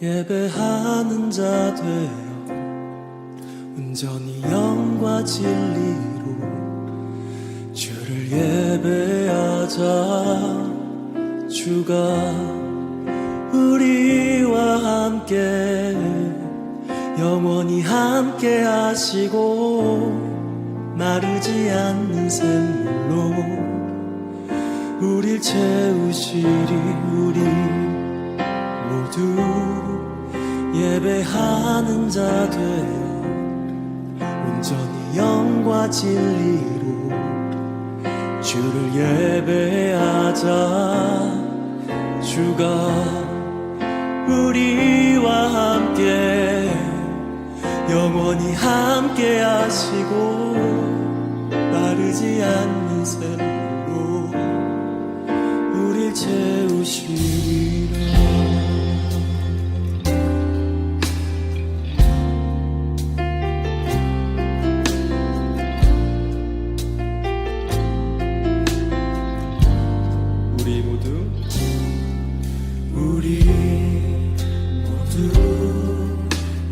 예배하는 자 되어 온전히 영과 진리로 주를 예배하자. 주가 우리와 함께 영원히 함께 하시고 마르지 않는 샘물로 우릴 채우시리. 우리 모두 예배하는 자 되어 온전히 영과 진리로 주를 예배하자. 주가 우리와 함께 영원히 함께 하시고 마르지 않는 샘물로 우릴 채우시리라. 우리 모두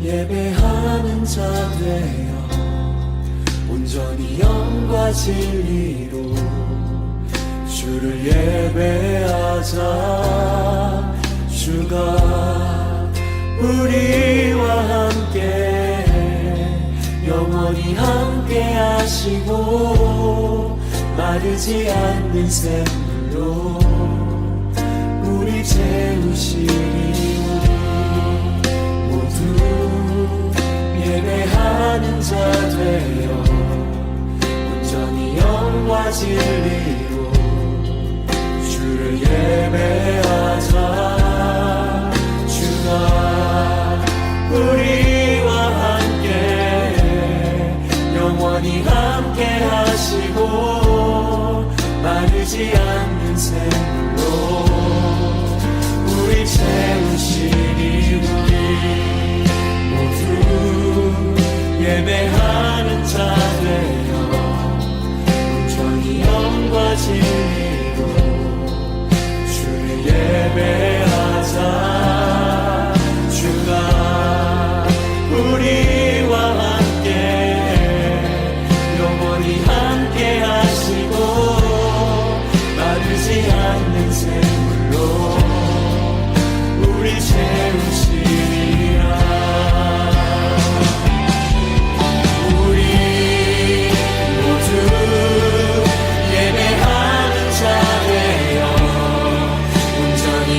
예배하는 자 되어 온전히 영과 진리로 주를 예배하자. 주가 우리와 함께 영원히 함께 하시고 마르지 않는 샘물로 우리 채우시리. 우리 모두 예배하는 자 되어 온전히 영과 진리로 주를 예배하자. 주가 우리와 함께 영원히 함께 하시고 마르지 않는 샘물로 우리 채우시리. 우리 모두 예배하는 자 되어 온전히 영과 진리로 주를 예배하자. 주가 우리와 함께 영원히 함께 하시고 마르지 않는 샘물로 우리 채우시리라. 우리 모두 예배하는 자 되어 온전히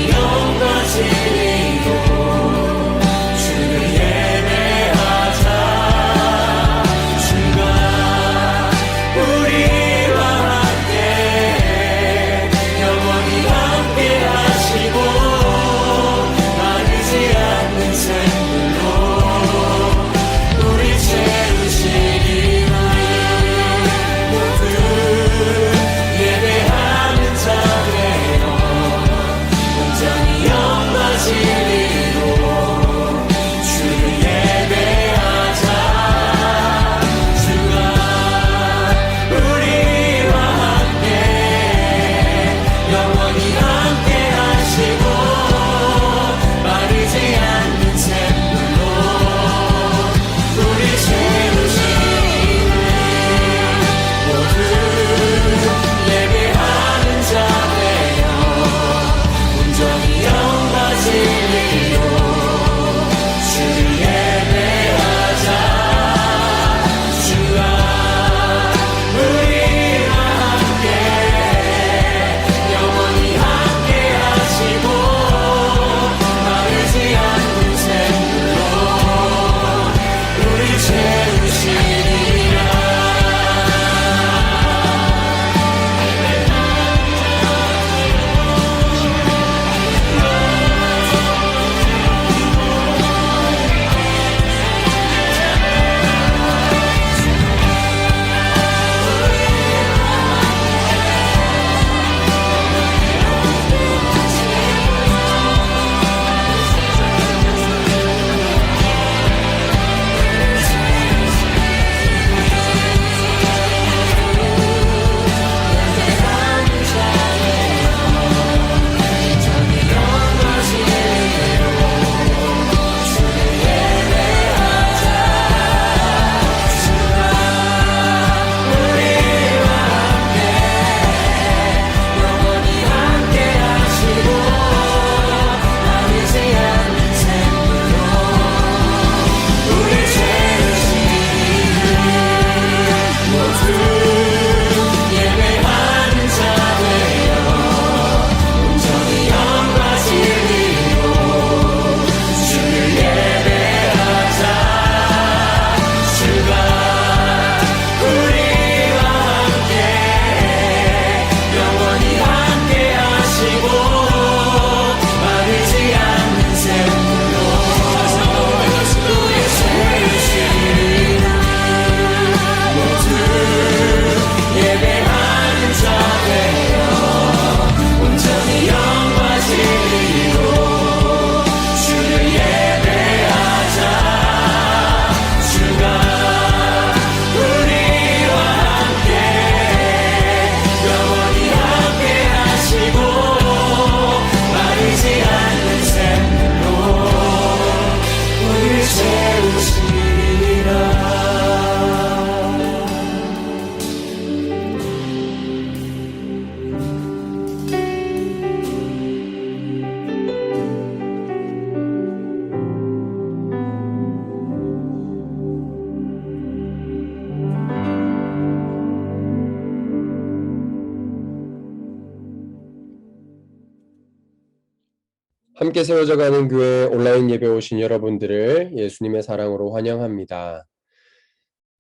함께 세워져 가는 교회 온라인 예배 오신 여러분들을 예수님의 사랑으로 환영합니다.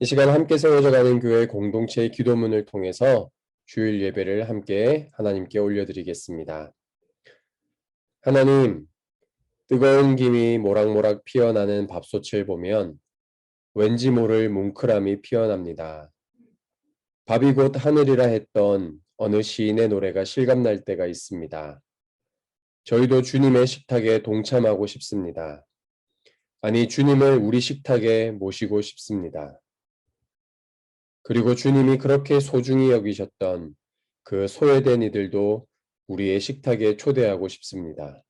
이 시간 함께 세워져 가는 교회 공동체의 기도문을 통해서 주일 예배를 함께 하나님께 올려드리겠습니다. 하나님, 뜨거운 김이 모락모락 피어나는 밥솥을 보면 왠지 모를 뭉클함이 피어납니다. 밥이 곧 하늘이라 했던 어느 시인의 노래가 실감날 때가 있습니다. 저희도 주님의 식탁에 동참하고 싶습니다. 아니, 주님을 우리 식탁에 모시고 싶습니다. 그리고 주님이 그렇게 소중히 여기셨던 그 소외된 이들도 우리의 식탁에 초대하고 싶습니다.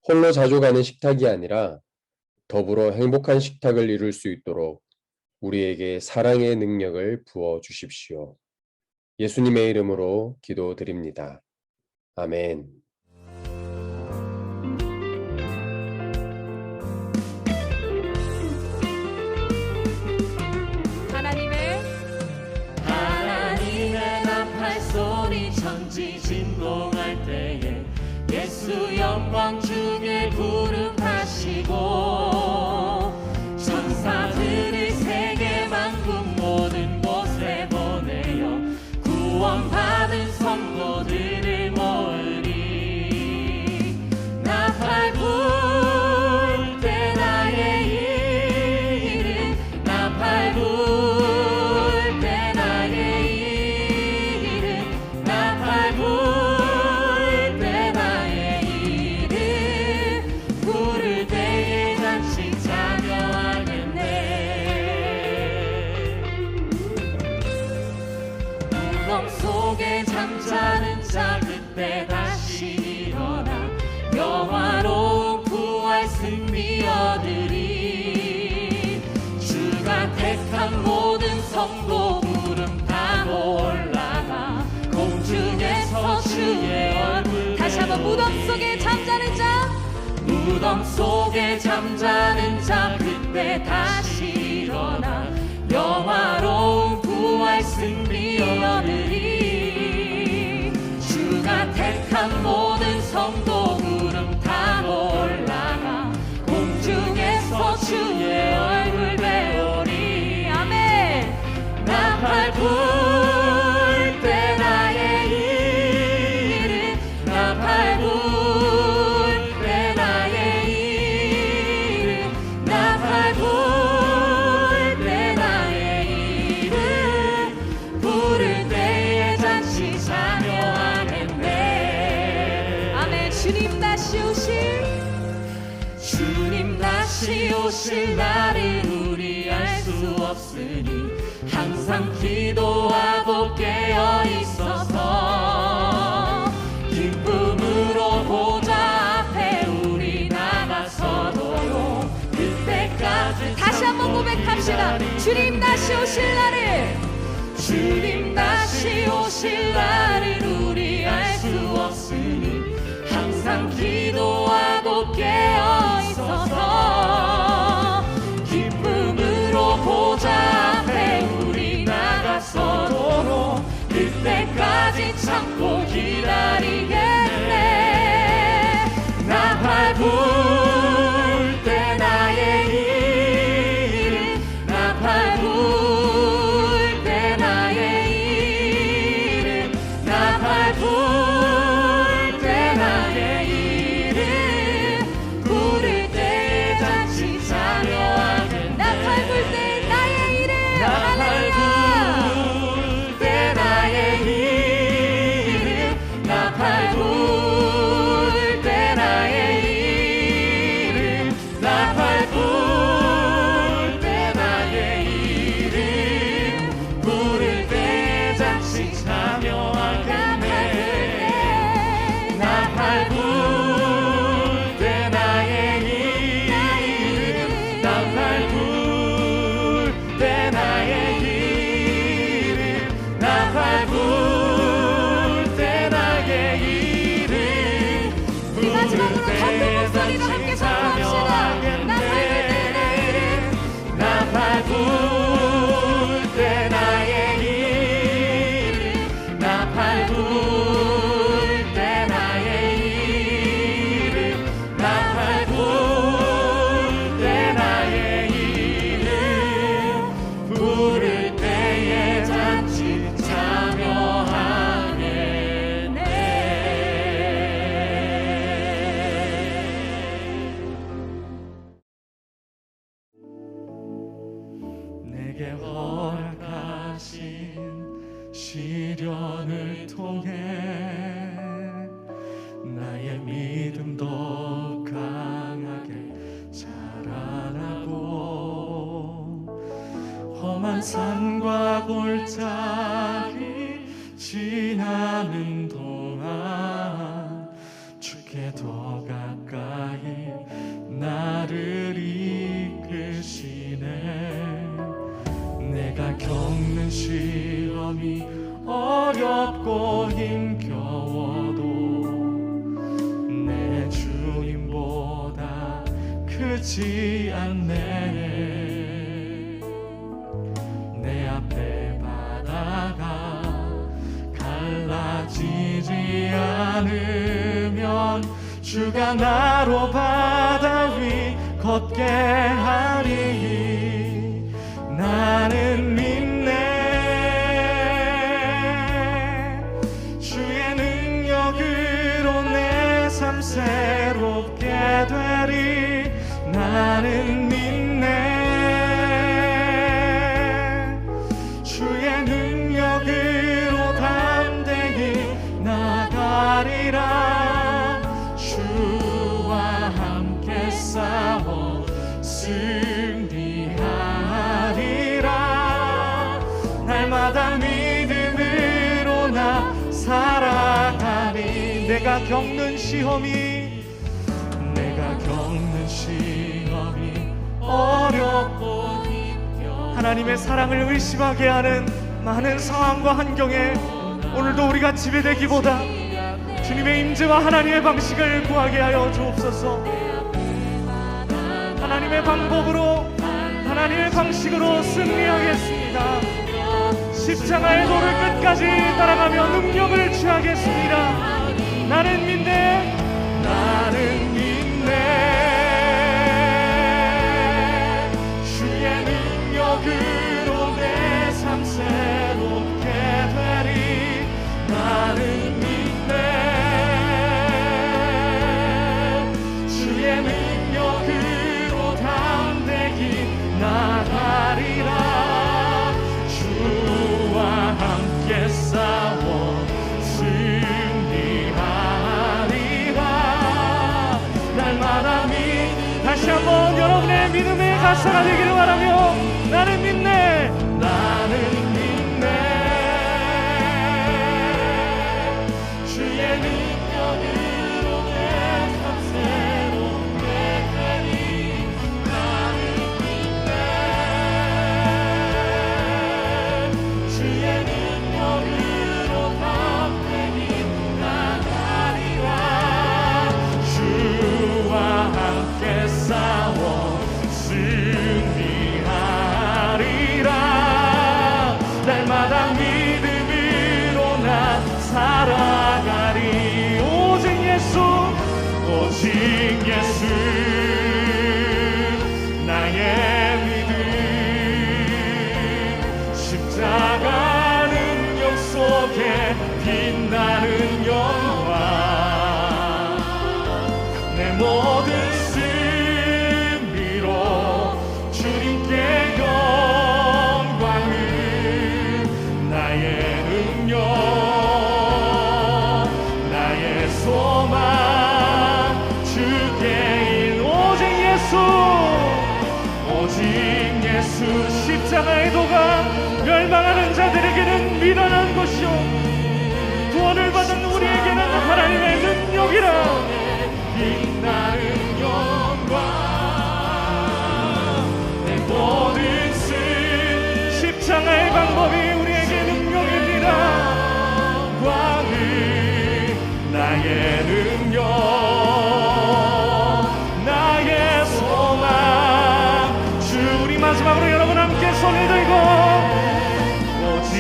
홀로 자주 가는 식탁이 아니라 더불어 행복한 식탁을 이룰 수 있도록 우리에게 사랑의 능력을 부어 주십시오. 예수님의 이름으로 기도드립니다. 아멘. 하나님의 나팔 소리 천지진동할 때에 예수 영광 중에 구름하시고 천사들을 세계 만국 모든 곳에 보내어 구원받은 성도들을 모으리. 나팔 불 때 나의 이름 나팔 불 때 나의 이름 나팔 불 때 나의 이름 부를 때에 잠시 참여하겠네. 무덤 속에 잠자는 자 그때 다시 일어나 영화로운 부활 승리 얻으리. 주가 택한 모든 성도 구름 타고 올라가 공중에서 주의 얼굴 다시 한번 무덤 속에 잠자는 자 무덤 속에 잠자는 자 그때 다시 일어나 영화로운 부활 승리 얻으리. 주가 택한 모든 성도 구름 타고 올라가 공중에서 주의 얼굴 배우리. 아멘. 나팔 불 때 나의 이름 나팔 불 때 나의 이름 나팔 불 때 나의 이름 부를 때에 잠시 참여하겠네. 아멘. 주님 다시 오실 주님 다시 오실 날을 우리 알 수 없으니 항상 기도하고 깨어 있어서 기쁨으로 보좌 앞에 우리 나가서도록 그때까지 다시 한번 고백합시다. 주님 다시 오실 날을 주님 다시 오실 날을 우리 알 수 없으니 항상 기도하고 깨어 있어서 기쁨으로 보좌 앞에 우리 나가서도록 그때까지 참고 기다리겠네. 나팔 불 때 나의 이름 나팔 불 때 나의 이름 나팔 불 때 나의 이름 부를 때에 잠시 참여하겠네. 나팔 불 때 나의 이름 나팔 할렐루야. 불 때 나의 이름 나팔 불 때 나의 이름 나팔 불 때 나의 이름 부를 때에 잠시 참여하겠네. 나팔 불 때 나의 이름 나팔 불 때 나의 이름 나팔 불 때 나의 이름 우리 마지막으로 같은 목소리로 함께 선포합시다. 나팔 불 때 나의 이름 나팔 불 때 나의 이름 나팔 불 때 나의 이름 내게 허락하신 시련을 통해 나의 믿음도 강하게 자라나고 험한 산과 골짜기 지나는 동안 주께 더 가까이 나를 이끄시네. 내가 겪는 시험이 어렵고 힘겨워도 내 주님보다 크지 않네. 내 앞에 바다가 갈라지지 않으면 주가 나로 바다 위 걷게 하리. 나는 믿네. 주의 능력으로 내 삶 새롭게 되리. 나는 믿네. 주의 능력으로 담대히 나가리라. 주와 함께 싸워 승리하리라. 날마다 믿음으로 나 살아가리. 내가 겪는 시험이 어렵고 하나님의 사랑을 의심하게 하는 많은 상황과 환경에 오늘도 우리가 지배되기보다 주님의 임재와 하나님의 방식을 구하게 하여 주옵소서. 하나님의 방법으로 하나님의 방식으로 승리하겠습니다. 십자가의 도를 끝까지 따라가며 능력을 취하겠습니다. 나는 믿네. 나는 믿네. 주의 능력으로 내 삶 새롭게 되리. 나는 믿네. 주의 능력으로 담대히 나가리라. 주와 함께 싸워 승리하리라. 날마다 다시 한번 여러분의 믿음의 가사가 되기를 바라며 나는 믿네. 나는 믿네. 주의 능력으로 내 삶 새롭게 되리. 나는 믿네. 주의 능력으로 담대히 나가리라. 주와 함께 싸워 승리하리라. 날마다 믿음으로 나 살아가리. 오직 예수, 오직 예수. 나의 믿음 십자가 능력 속에 빛나는 영광. 내 모든 승리로 주님께 영광을. 나의 능력 나의 소망 주께인. 오직 예수, 오직 예수. 십자가의 도가 멸망하는 자들에게는 미련한 것이요 구원을 받은 우리에게는 하나님의 능력이라. 빛나는 영광. 내 모든 승 십자가의 방법이 우리에게 능력입니다. 광을 나의 능력 나의 소망. 주 우리 마지막으로 여러분 함께 손을 들고 오직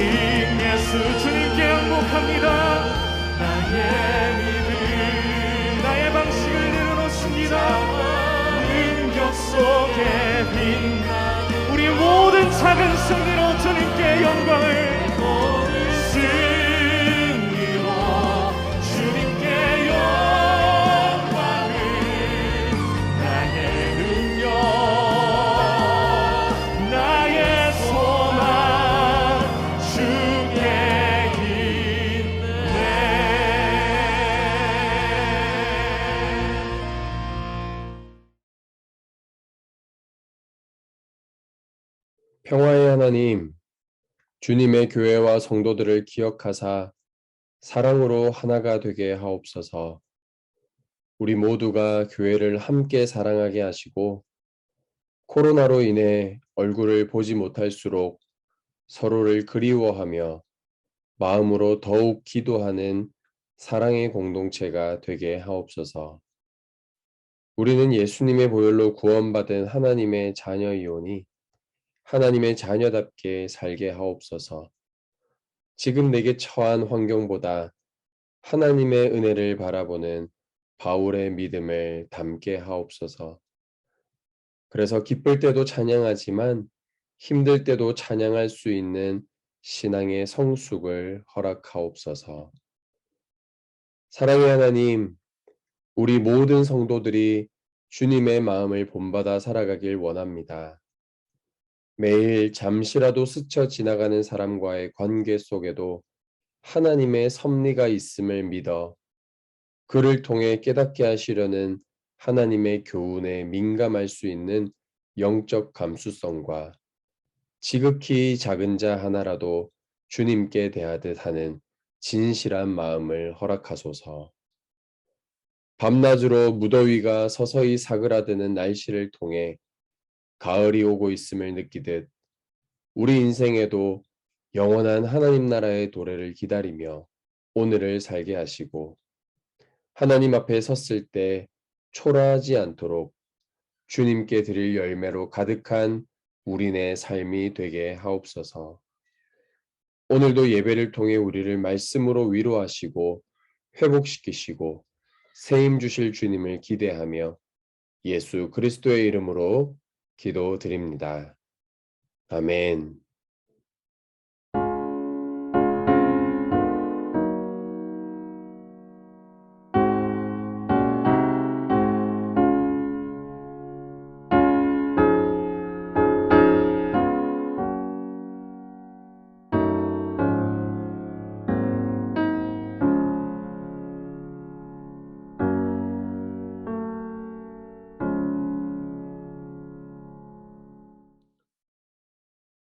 예수 주님께 항복합니다. 나의 믿음 나의 방식을 내려놓습니다. 능력 속에 빛 우리 모든 작은 승리로 주님께 영광을. 승리로 주님께 영광을. 나의 능력 나의 소망 평화의 하나님, 주님의 교회와 성도들을 기억하사 사랑으로 하나가 되게 하옵소서. 우리 모두가 교회를 함께 사랑하게 하시고 코로나로 인해 얼굴을 보지 못할수록 서로를 그리워하며 마음으로 더욱 기도하는 사랑의 공동체가 되게 하옵소서. 우리는 예수님의 보혈로 구원받은 하나님의 자녀이오니 하나님의 자녀답게 살게 하옵소서. 지금 내게 처한 환경보다 하나님의 은혜를 바라보는 바울의 믿음을 담게 하옵소서. 그래서 기쁠 때도 찬양하지만 힘들 때도 찬양할 수 있는 신앙의 성숙을 허락하옵소서. 사랑의 하나님, 우리 모든 성도들이 주님의 마음을 본받아 살아가길 원합니다. 매일 잠시라도 스쳐 지나가는 사람과의 관계 속에도 하나님의 섭리가 있음을 믿어 그를 통해 깨닫게 하시려는 하나님의 교훈에 민감할 수 있는 영적 감수성과 지극히 작은 자 하나라도 주님께 대하듯 하는 진실한 마음을 허락하소서. 밤낮으로 무더위가 서서히 사그라드는 날씨를 통해 가을이 오고 있음을 느끼듯 우리 인생에도 영원한 하나님 나라의 도래를 기다리며 오늘을 살게 하시고 하나님 앞에 섰을 때 초라하지 않도록 주님께 드릴 열매로 가득한 우리네 삶이 되게 하옵소서. 오늘도 예배를 통해 우리를 말씀으로 위로하시고 회복시키시고 세임 주실 주님을 기대하며 예수 그리스도의 이름으로 기도드립니다. 아멘.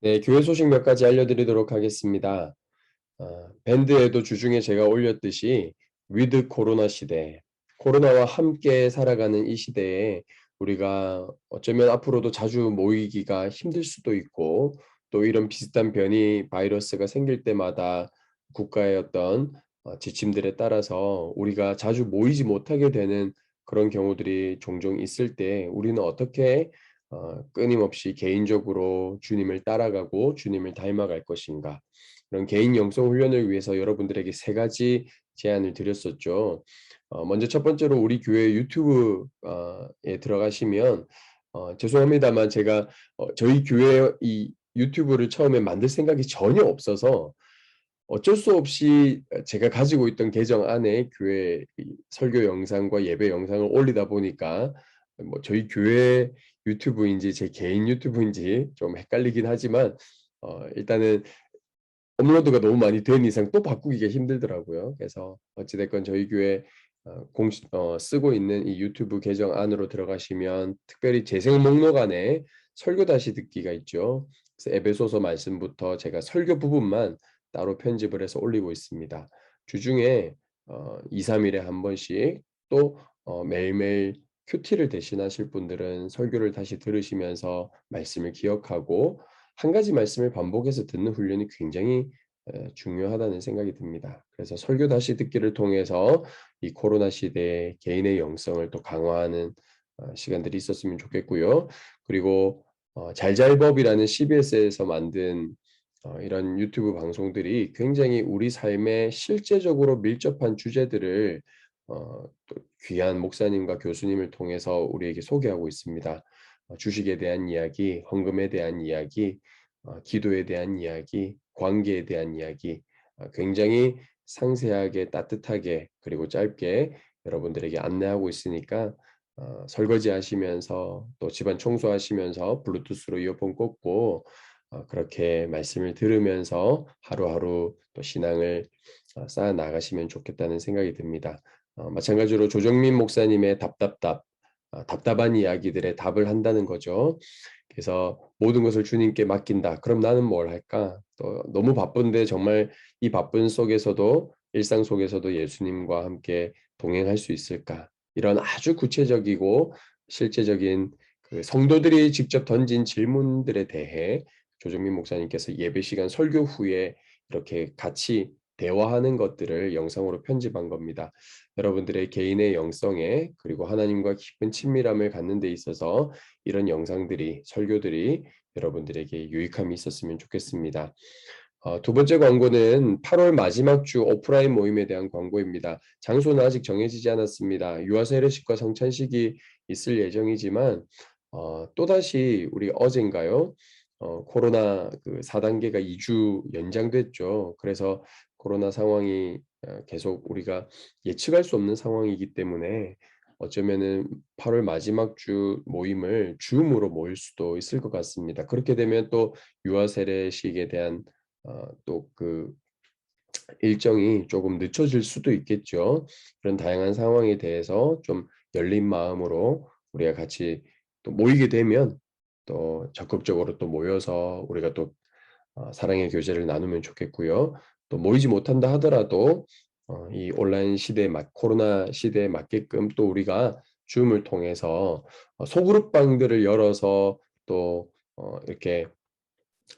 네, 교회 소식 몇 가지 알려드리도록 하겠습니다. 밴드에도 주중에 제가 올렸듯이 위드 코로나 시대, 코로나와 함께 살아가는 이 시대에 우리가 어쩌면 앞으로도 자주 모이기가 힘들 수도 있고 또 이런 비슷한 변이 바이러스가 생길 때마다 국가의 어떤 지침들에 따라서 우리가 자주 모이지 못하게 되는 그런 경우들이 종종 있을 때 우리는 어떻게 끊임없이 개인적으로 주님을 따라가고 주님을 닮아갈 것인가. 그런 개인 영성 훈련을 위해서 여러분들에게 세 가지 제안을 드렸었죠. 먼저 첫 번째로 우리 교회 유튜브에 들어가시면 죄송합니다만 제가 저희 교회 이 유튜브를 처음에 만들 생각이 전혀 없어서 어쩔 수 없이 제가 가지고 있던 계정 안에 교회 설교 영상과 예배 영상을 올리다 보니까 뭐 저희 교회 유튜브인지 제 개인 유튜브인지 좀 헷갈리긴 하지만 일단은 업로드가 너무 많이 된 이상 또 바꾸기가 힘들더라고요. 그래서 어찌됐건 저희 교회 쓰고 있는 이 유튜브 계정 안으로 들어가시면 특별히 재생 목록 안에 설교 다시 듣기가 있죠. 그래서 에베소서 말씀부터 제가 설교 부분만 따로 편집을 해서 올리고 있습니다. 주중에 2, 3일에 한 번씩 또 매일매일 큐티를 대신하실 분들은 설교를 다시 들으시면서 말씀을 기억하고 한 가지 말씀을 반복해서 듣는 훈련이 굉장히 중요하다는 생각이 듭니다. 그래서 설교 다시 듣기를 통해서 이 코로나 시대에 개인의 영성을 또 강화하는 시간들이 있었으면 좋겠고요. 그리고 잘잘법이라는 CBS에서 만든 이런 유튜브 방송들이 굉장히 우리 삶에 실제적으로 밀접한 주제들을 또 귀한 목사님과 교수님을 통해서 우리에게 소개하고 있습니다. 주식에 대한 이야기, 헌금에 대한 이야기, 기도에 대한 이야기, 관계에 대한 이야기, 굉장히 상세하게 따뜻하게 그리고 짧게 여러분들에게 안내하고 있으니까 설거지 하시면서 또 집안 청소하시면서 블루투스로 이어폰 꽂고 그렇게 말씀을 들으면서 하루하루 또 신앙을 쌓아 나가시면 좋겠다는 생각이 듭니다. 마찬가지로 조정민 목사님의 답답한 이야기들에 답을 한다는 거죠. 그래서 모든 것을 주님께 맡긴다. 그럼 나는 뭘 할까? 또 너무 바쁜데 정말 이 바쁜 속에서도 일상 속에서도 예수님과 함께 동행할 수 있을까? 이런 아주 구체적이고 실제적인 그 성도들이 직접 던진 질문들에 대해 조정민 목사님께서 예배 시간 설교 후에 이렇게 같이 대화하는 것들을 영상으로 편집한 겁니다. 여러분들의 개인의 영성에 그리고 하나님과 깊은 친밀함을 갖는 데 있어서 이런 영상들이 설교들이 여러분들에게 유익함이 있었으면 좋겠습니다. 두 번째 광고는 8월 마지막 주 오프라인 모임에 대한 광고입니다. 장소는 아직 정해지지 않았습니다. 유아세례식과 성찬식이 있을 예정이지만 또다시 우리 어젠가요? 코로나 그 4단계가 2주 연장됐죠. 그래서 코로나 상황이 계속 우리가 예측할 수 없는 상황이기 때문에 어쩌면은 8월 마지막 주 모임을 줌으로 모일 수도 있을 것 같습니다. 그렇게 되면 또 유아 세례식에 대한 또 그 일정이 조금 늦춰질 수도 있겠죠. 그런 다양한 상황에 대해서 좀 열린 마음으로 우리가 같이 또 모이게 되면 또 적극적으로 또 모여서 우리가 또 사랑의 교제를 나누면 좋겠고요. 또 모이지 못한다 하더라도 이 온라인 시대에 코로나 시대에 맞게끔 또 우리가 줌을 통해서 소그룹 방들을 열어서 또 이렇게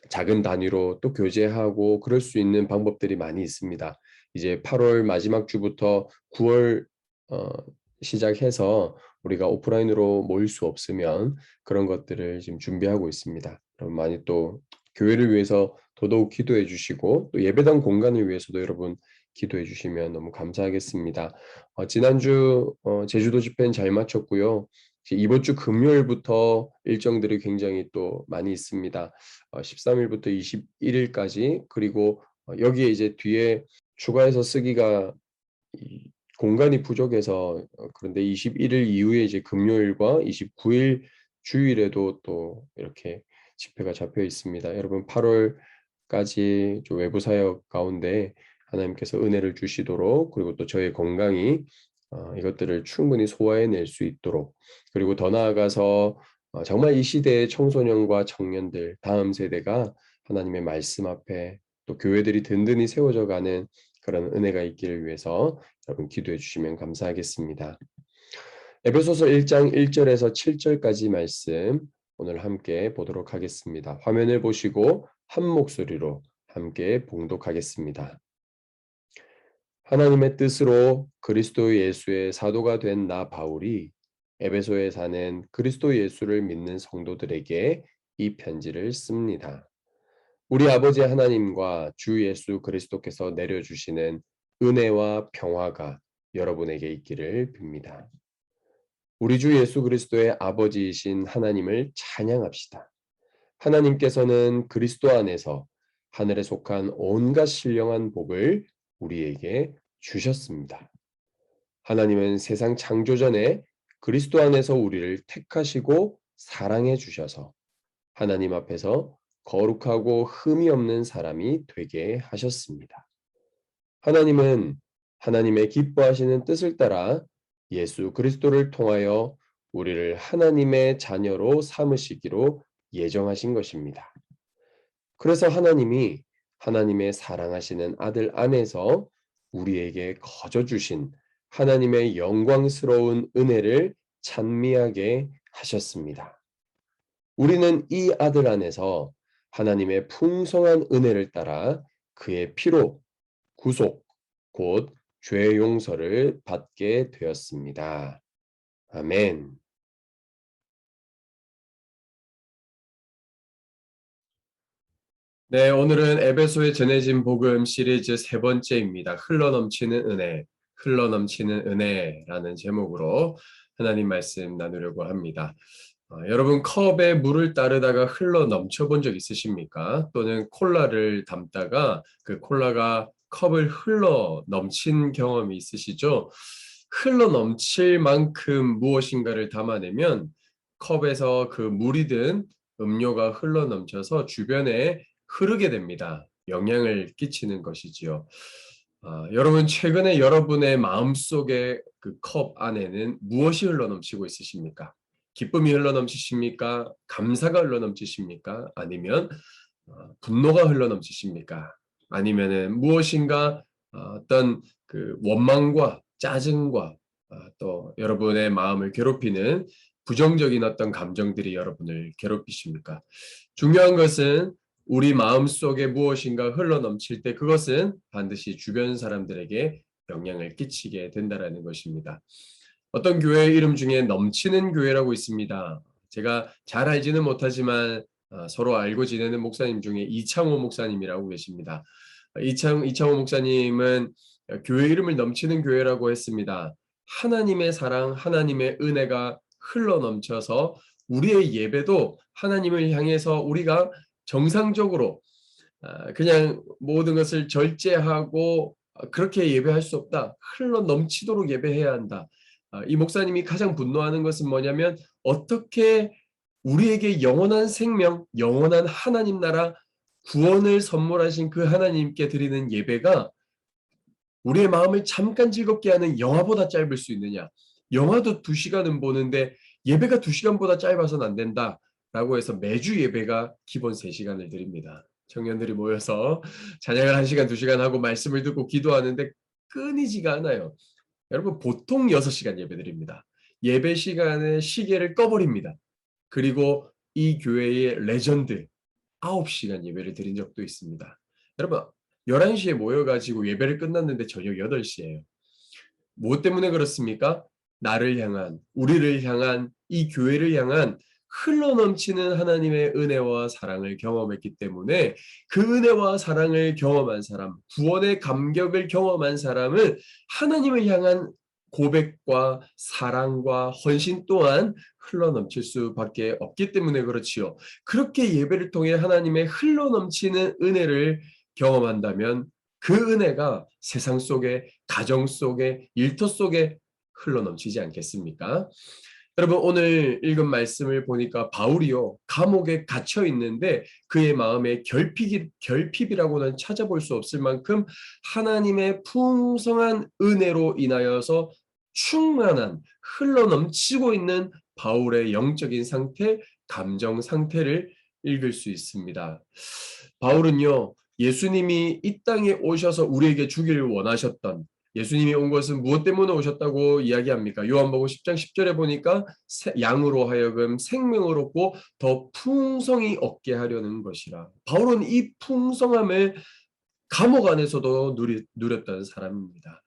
작은 단위로 또 교제하고 그럴 수 있는 방법들이 많이 있습니다. 이제 8월 마지막 주부터 9월 시작해서 우리가 오프라인으로 모일 수 없으면 그런 것들을 지금 준비하고 있습니다. 그럼 많이 또 교회를 위해서 더더욱 기도해 주시고 또 예배당 공간을 위해서도 여러분 기도해 주시면 너무 감사하겠습니다. 지난주 제주도 집회는 잘 마쳤고요. 이번 주 금요일부터 일정들이 굉장히 또 많이 있습니다. 13일부터 21일까지 그리고 여기에 이제 뒤에 추가해서 쓰기가 공간이 부족해서 그런데 21일 이후에 이제 금요일과 29일 주일에도 또 이렇게 집회가 잡혀 있습니다. 여러분 8월까지 외부 사역 가운데 하나님께서 은혜를 주시도록 그리고 또 저의 건강이 이것들을 충분히 소화해낼 수 있도록 그리고 더 나아가서 정말 이 시대의 청소년과 청년들 다음 세대가 하나님의 말씀 앞에 또 교회들이 든든히 세워져 가는 그런 은혜가 있기를 위해서 여러분 기도해 주시면 감사하겠습니다. 에베소서 1장 1절에서 7절까지 말씀 오늘 함께 보도록 하겠습니다. 화면을 보시고 한 목소리로 함께 봉독하겠습니다. 하나님의 뜻으로 그리스도 예수의 사도가 된 나 바울이 에베소에 사는 그리스도 예수를 믿는 성도들에게 이 편지를 씁니다. 우리 아버지 하나님과 주 예수 그리스도께서 내려주시는 은혜와 평화가 여러분에게 있기를 빕니다. 우리 주 예수 그리스도의 아버지이신 하나님을 찬양합시다. 하나님께서는 그리스도 안에서 하늘에 속한 온갖 신령한 복을 우리에게 주셨습니다. 하나님은 세상 창조 전에 그리스도 안에서 우리를 택하시고 사랑해 주셔서 하나님 앞에서 거룩하고 흠이 없는 사람이 되게 하셨습니다. 하나님은 하나님의 기뻐하시는 뜻을 따라 예수 그리스도를 통하여 우리를 하나님의 자녀로 삼으시기로 예정하신 것입니다. 그래서 하나님이 하나님의 사랑하시는 아들 안에서 우리에게 거저 주신 하나님의 영광스러운 은혜를 찬미하게 하셨습니다. 우리는 이 아들 안에서 하나님의 풍성한 은혜를 따라 그의 피로 구속, 곧 죄 용서를 받게 되었습니다. 아멘. 네, 오늘은 에베소에 전해진 복음 시리즈 세 번째입니다. 흘러넘치는 은혜, 흘러넘치는 은혜라는 제목으로 하나님 말씀 나누려고 합니다. 여러분 컵에 물을 따르다가 흘러 넘쳐 본 적 있으십니까? 또는 콜라를 담다가 그 콜라가 컵을 흘러 넘친 경험이 있으시죠? 흘러 넘칠 만큼 무엇인가를 담아내면 컵에서 그 물이든 음료가 흘러 넘쳐서 주변에 흐르게 됩니다. 영향을 끼치는 것이지요. 여러분 최근에 여러분의 마음속에 그 컵 안에는 무엇이 흘러넘치고 있으십니까? 기쁨이 흘러넘치십니까? 감사가 흘러넘치십니까? 아니면 분노가 흘러넘치십니까? 아니면은 무엇인가 어떤 그 원망과 짜증과 또 여러분의 마음을 괴롭히는 부정적인 어떤 감정들이 여러분을 괴롭히십니까? 중요한 것은 우리 마음 속에 무엇인가 흘러넘칠 때 그것은 반드시 주변 사람들에게 영향을 끼치게 된다라는 것입니다. 어떤 교회 이름 중에 넘치는 교회라고 있습니다. 제가 잘 알지는 못하지만 서로 알고 지내는 목사님 중에 이창호 목사님이라고 계십니다. 이창호 목사님은 교회 이름을 넘치는 교회라고 했습니다. 하나님의 사랑, 하나님의 은혜가 흘러넘쳐서 우리의 예배도 하나님을 향해서 우리가 정상적으로 그냥 모든 것을 절제하고 그렇게 예배할 수 없다. 흘러넘치도록 예배해야 한다. 이 목사님이 가장 분노하는 것은 뭐냐면 어떻게 우리에게 영원한 생명, 영원한 하나님 나라 구원을 선물하신 그 하나님께 드리는 예배가 우리의 마음을 잠깐 즐겁게 하는 영화보다 짧을 수 있느냐. 영화도 2시간은 보는데 예배가 2시간보다 짧아서는 안 된다라고 해서 매주 예배가 기본 3시간을 드립니다. 청년들이 모여서 찬양을 1시간, 2시간 하고 말씀을 듣고 기도하는데 끊이지가 않아요. 여러분 보통 6시간 예배 드립니다. 예배 시간에 시계를 꺼버립니다. 그리고 이 교회의 레전드 9시간 예배를 드린 적도 있습니다. 여러분 11시에 모여가지고 예배를 끝났는데 저녁 8시예요. 무엇 때문에 그렇습니까? 나를 향한, 우리를 향한, 이 교회를 향한 흘러넘치는 하나님의 은혜와 사랑을 경험했기 때문에 그 은혜와 사랑을 경험한 사람, 구원의 감격을 경험한 사람은 하나님을 향한 고백과 사랑과 헌신 또한 흘러넘칠 수밖에 없기 때문에 그렇지요. 그렇게 예배를 통해 하나님의 흘러넘치는 은혜를 경험한다면 그 은혜가 세상 속에, 가정 속에, 일터 속에 흘러넘치지 않겠습니까? 여러분 오늘 읽은 말씀을 보니까 바울이요 감옥에 갇혀 있는데 그의 마음에 결핍이라고는 찾아볼 수 없을 만큼 하나님의 풍성한 은혜로 인하여서 충만한 흘러넘치고 있는 바울의 영적인 상태, 감정 상태를 읽을 수 있습니다. 바울은요 예수님이 이 땅에 오셔서 우리에게 주기를 원하셨던 예수님이 온 것은 무엇 때문에 오셨다고 이야기합니까? 요한복음 10장 10절에 보니까 양으로 하여금 생명을 얻고 더 풍성히 얻게 하려는 것이라. 바울은 이 풍성함을 감옥 안에서도 누렸던 사람입니다.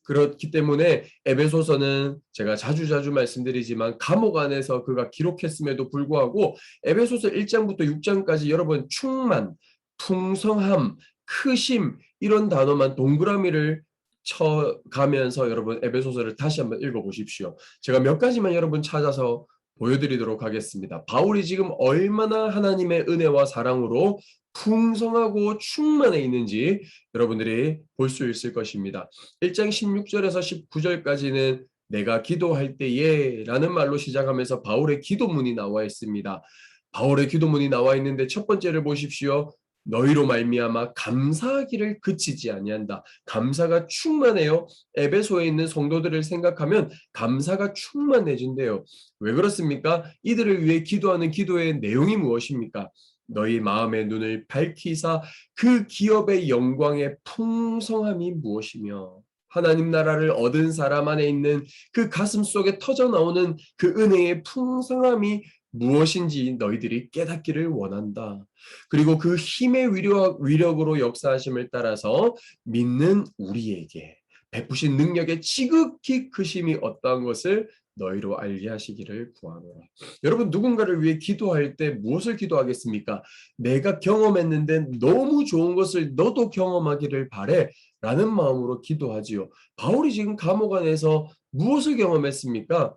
그렇기 때문에 에베소서는 제가 자주 말씀드리지만 감옥 안에서 그가 기록했음에도 불구하고 에베소서 1장부터 6장까지 여러분 충만, 풍성함, 크심 이런 단어만 동그라미를 쳐가면서 여러분 에베소서를 다시 한번 읽어보십시오. 제가 몇 가지만 여러분 찾아서 보여드리도록 하겠습니다. 바울이 지금 얼마나 하나님의 은혜와 사랑으로 풍성하고 충만해 있는지 여러분들이 볼 수 있을 것입니다. 1장 16절에서 19절까지는 내가 기도할 때에 라는 말로 시작하면서 바울의 기도문이 나와 있습니다. 바울의 기도문이 나와 있는데 첫 번째를 보십시오. 너희로 말미암아 감사하기를 그치지 아니한다. 감사가 충만해요. 에베소에 있는 성도들을 생각하면 감사가 충만해진대요. 왜 그렇습니까? 이들을 위해 기도하는 기도의 내용이 무엇입니까? 너희 마음의 눈을 밝히사 그 기업의 영광의 풍성함이 무엇이며 하나님 나라를 얻은 사람 안에 있는 그 가슴 속에 터져나오는 그 은혜의 풍성함이 무엇인지 너희들이 깨닫기를 원한다. 그리고 그 힘의 위력으로 역사하심을 따라서 믿는 우리에게 베푸신 능력의 지극히 크심이 어떠한 것을 너희로 알게 하시기를 구하노라. 여러분 누군가를 위해 기도할 때 무엇을 기도하겠습니까? 내가 경험했는데 너무 좋은 것을 너도 경험하기를 바래 라는 마음으로 기도하지요. 바울이 지금 감옥 안에서 무엇을 경험했습니까?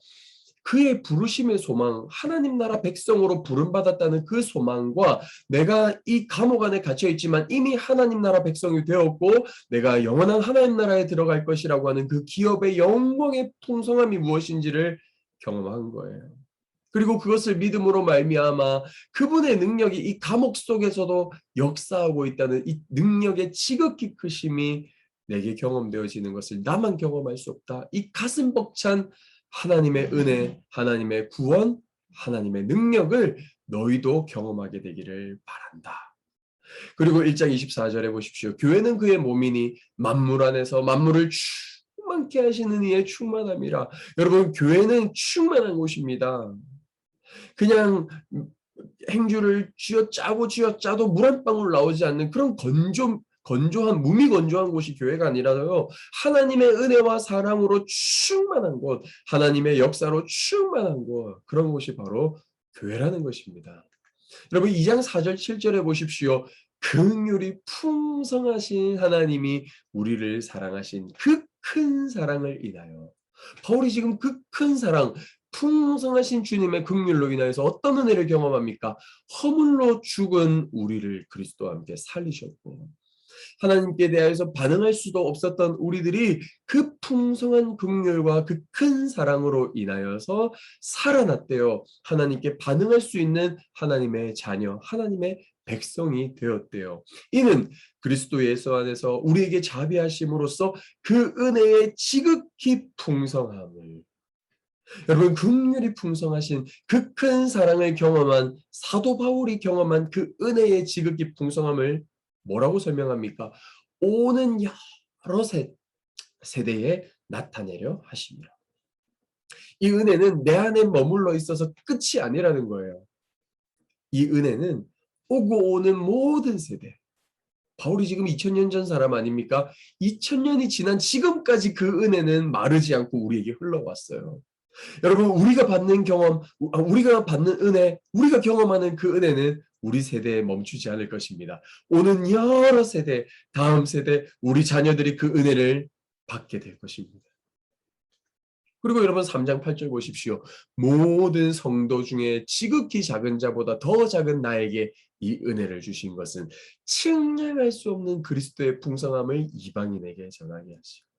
그의 부르심의 소망, 하나님 나라 백성으로 부름받았다는 그 소망과 내가 이 감옥 안에 갇혀있지만 이미 하나님 나라 백성이 되었고 내가 영원한 하나님 나라에 들어갈 것이라고 하는 그 기업의 영광의 풍성함이 무엇인지를 경험한 거예요. 그리고 그것을 믿음으로 말미암아 그분의 능력이 이 감옥 속에서도 역사하고 있다는 이 능력의 지극히 크심이 내게 경험되어지는 것을 나만 경험할 수 없다. 이 가슴 벅찬 하나님의 은혜, 하나님의 구원, 하나님의 능력을 너희도 경험하게 되기를 바란다. 그리고 1장 24절에 보십시오. 교회는 그의 몸이니 만물 안에서 만물을 충만케 하시는 이의 충만함이라. 여러분, 교회는 충만한 곳입니다. 그냥 행주를 쥐어짜도 물 한 방울 나오지 않는 그런 건조한 몸이 건조한 곳이 교회가 아니라요. 하나님의 은혜와 사랑으로 충만한 곳, 하나님의 역사로 충만한 곳, 그런 곳이 바로 교회라는 것입니다. 여러분 2장 4절 7절에 보십시오. 긍휼이 풍성하신 하나님이 우리를 사랑하신 그 큰 사랑을 인하여. 바울이 지금 그 큰 사랑, 풍성하신 주님의 긍휼로 인하여서 어떤 은혜를 경험합니까? 허물로 죽은 우리를 그리스도와 함께 살리셨고, 하나님께 대하여서 반응할 수도 없었던 우리들이 그 풍성한 긍휼과 그 큰 사랑으로 인하여서 살아났대요. 하나님께 반응할 수 있는 하나님의 자녀, 하나님의 백성이 되었대요. 이는 그리스도 예수 안에서 우리에게 자비하심으로써 그 은혜의 지극히 풍성함을, 여러분 긍휼이 풍성하신 그 큰 사랑을 경험한 사도 바울이 경험한 그 은혜의 지극히 풍성함을 뭐라고 설명합니까? 오는 여러 세대에 나타내려 하시니라. 이 은혜는 내 안에 머물러 있어서 끝이 아니라는 거예요. 이 은혜는 오고 오는 모든 세대. 바울이 지금 2000년 전 사람 아닙니까? 2000년이 지난 지금까지 그 은혜는 마르지 않고 우리에게 흘러왔어요. 여러분, 우리가 받는 경험, 우리가 받는 은혜, 우리가 경험하는 그 은혜는 우리 세대에 멈추지 않을 것입니다. 오는 여러 세대, 다음 세대, 우리 자녀들이 그 은혜를 받게 될 것입니다. 그리고 여러분 3장 8절 보십시오. 모든 성도 중에 지극히 작은 자보다 더 작은 나에게 이 은혜를 주신 것은 측량할 수 없는 그리스도의 풍성함을 이방인에게 전하게 하시고,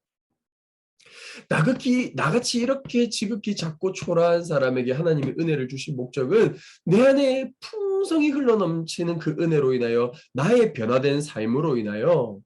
나같이 이렇게 지극히 작고 초라한 사람에게 하나님의 은혜를 주신 목적은 내 안에 풍성히 흘러넘치는 그 은혜로 인하여 나의 변화된 삶으로 인하여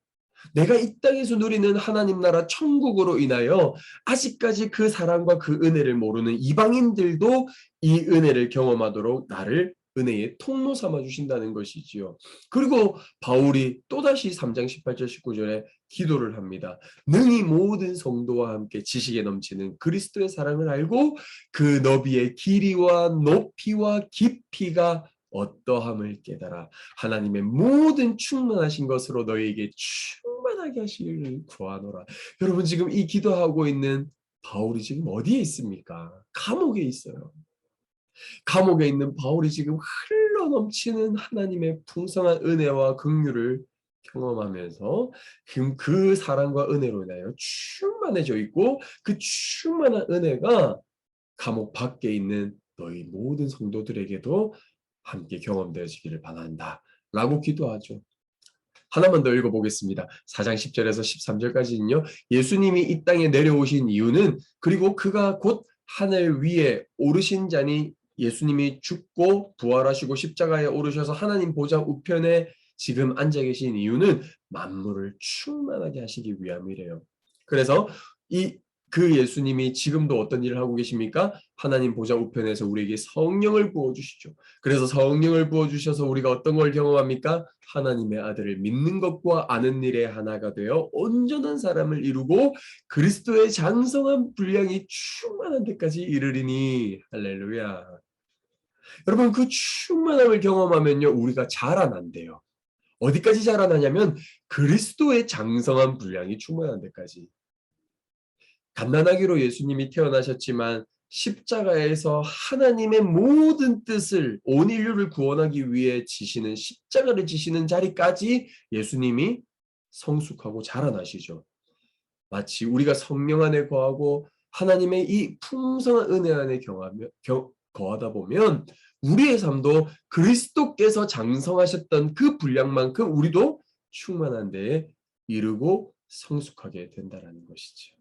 내가 이 땅에서 누리는 하나님 나라 천국으로 인하여 아직까지 그 사랑과 그 은혜를 모르는 이방인들도 이 은혜를 경험하도록 나를 은혜의 통로 삼아 주신다는 것이지요. 그리고 바울이 또다시 3장 18절 19절에 기도를 합니다. 능히 모든 성도와 함께 지식에 넘치는 그리스도의 사랑을 알고 그 너비의 길이와 높이와 깊이가 어떠함을 깨달아 하나님의 모든 충만하신 것으로 너희에게 충만하게 하시기를 구하노라. 여러분, 지금 이 기도하고 있는 바울이 지금 어디에 있습니까? 감옥에 있어요. 감옥에 있는 바울이 지금 흘러넘치는 하나님의 풍성한 은혜와 긍휼을 경험하면서 지금 그 사랑과 은혜로 인하여 충만해져 있고, 그 충만한 은혜가 감옥 밖에 있는 너희 모든 성도들에게도 함께 경험되어지기를 바란다 라고 기도하죠. 하나만 더 읽어보겠습니다. 4장 10절에서 13절까지는요. 예수님이 이 땅에 내려오신 이유는, 그리고 그가 곧 하늘 위에 오르신 자니 예수님이 죽고 부활하시고 십자가에 오르셔서 하나님 보좌 우편에 지금 앉아 계신 이유는 만물을 충만하게 하시기 위함이래요. 그래서 그 예수님이 지금도 어떤 일을 하고 계십니까? 하나님 보좌 우편에서 우리에게 성령을 부어주시죠. 그래서 성령을 부어주셔서 우리가 어떤 걸 경험합니까? 하나님의 아들을 믿는 것과 아는 일에 하나가 되어 온전한 사람을 이루고 그리스도의 장성한 분량이 충만한 데까지 이르리니. 할렐루야. 여러분, 그 충만함을 경험하면요, 우리가 자라난대요. 어디까지 자라나냐면 그리스도의 장성한 분량이 충만한 데까지. 갓난아기로 예수님이 태어나셨지만 십자가에서 하나님의 모든 뜻을, 온 인류를 구원하기 위해 지시는 십자가를 지시는 자리까지 예수님이 성숙하고 자라나시죠. 마치 우리가 성령 안에 거하고 하나님의 이 풍성한 은혜 안에 거하다 보면 우리의 삶도 그리스도께서 장성하셨던 그 분량만큼 우리도 충만한 데에 이르고 성숙하게 된다는 것이죠.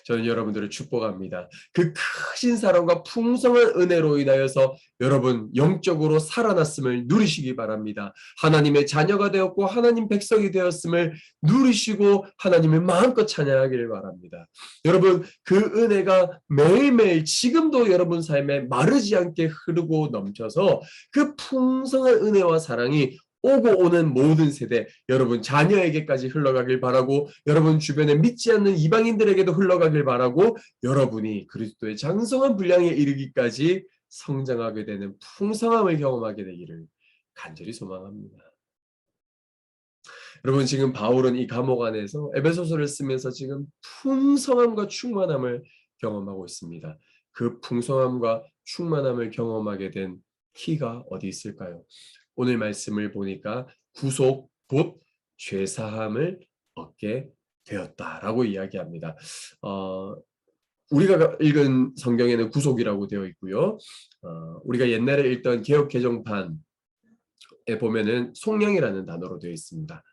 저는 여러분들을 축복합니다. 그 크신 사랑과 풍성한 은혜로 인하여서 여러분 영적으로 살아났음을 누리시기 바랍니다. 하나님의 자녀가 되었고 하나님 백성이 되었음을 누리시고 하나님을 마음껏 찬양하기를 바랍니다. 여러분 그 은혜가 매일매일 지금도 여러분 삶에 마르지 않게 흐르고 넘쳐서 그 풍성한 은혜와 사랑이 오고 오는 모든 세대, 여러분 자녀에게까지 흘러가길 바라고 여러분 주변에 믿지 않는 이방인들에게도 흘러가길 바라고 여러분이 그리스도의 장성한 분량에 이르기까지 성장하게 되는 풍성함을 경험하게 되기를 간절히 소망합니다. 여러분 지금 바울은 이 감옥 안에서 에베소서를 쓰면서 지금 풍성함과 충만함을 경험하고 있습니다. 그 풍성함과 충만함을 경험하게 된 키가 어디 있을까요? 오늘 말씀을 보니까 구속 곧 죄사함을 얻게 되었다라고 이야기합니다. 우리가 읽은 성경에는 구속이라고 되어 있고요. 우리가 옛날에 읽던 개역 개정판에 보면은 속량이라는 단어로 되어 있습니다.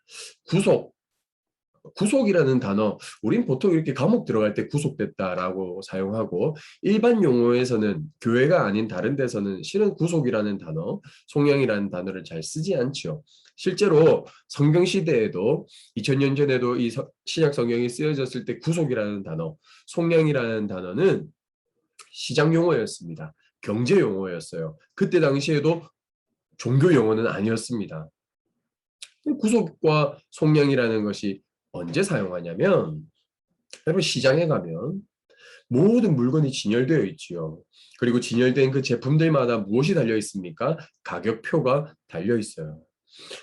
구속이라는 단어, 우린 보통 이렇게 감옥 들어갈 때 구속됐다라고 사용하고 일반 용어에서는 교회가 아닌 다른 데서는 실은 구속이라는 단어, 속량이라는 단어를 잘 쓰지 않죠. 실제로 성경 시대에도 2000년 전에도 이 신약 성경이 쓰여졌을 때 구속이라는 단어, 속량이라는 단어는 시장 용어였습니다. 경제 용어였어요. 그때 당시에도 종교 용어는 아니었습니다. 구속과 속량이라는 것이 언제 사용하냐면 여러분 시장에 가면 모든 물건이 진열되어 있지요. 그리고 진열된 그 제품들마다 무엇이 달려 있습니까? 가격표가 달려 있어요.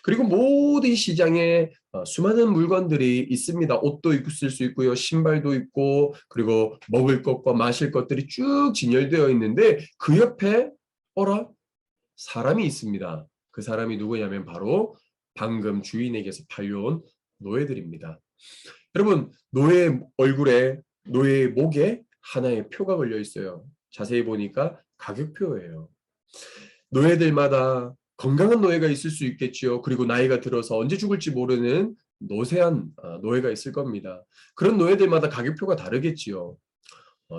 그리고 모든 시장에 수많은 물건들이 있습니다. 옷도 있을 수 있고요. 신발도 있고 그리고 먹을 것과 마실 것들이 쭉 진열되어 있는데 그 옆에 사람이 있습니다. 그 사람이 누구냐면 바로 방금 주인에게서 팔려온 노예들입니다. 여러분 노예 얼굴에 노예의 목에 하나의 표가 걸려 있어요. 자세히 보니까 가격표예요. 노예들마다 건강한 노예가 있을 수 있겠지요. 그리고 나이가 들어서 언제 죽을지 모르는 노쇠한 노예가 있을 겁니다. 그런 노예들마다 가격표가 다르겠지요.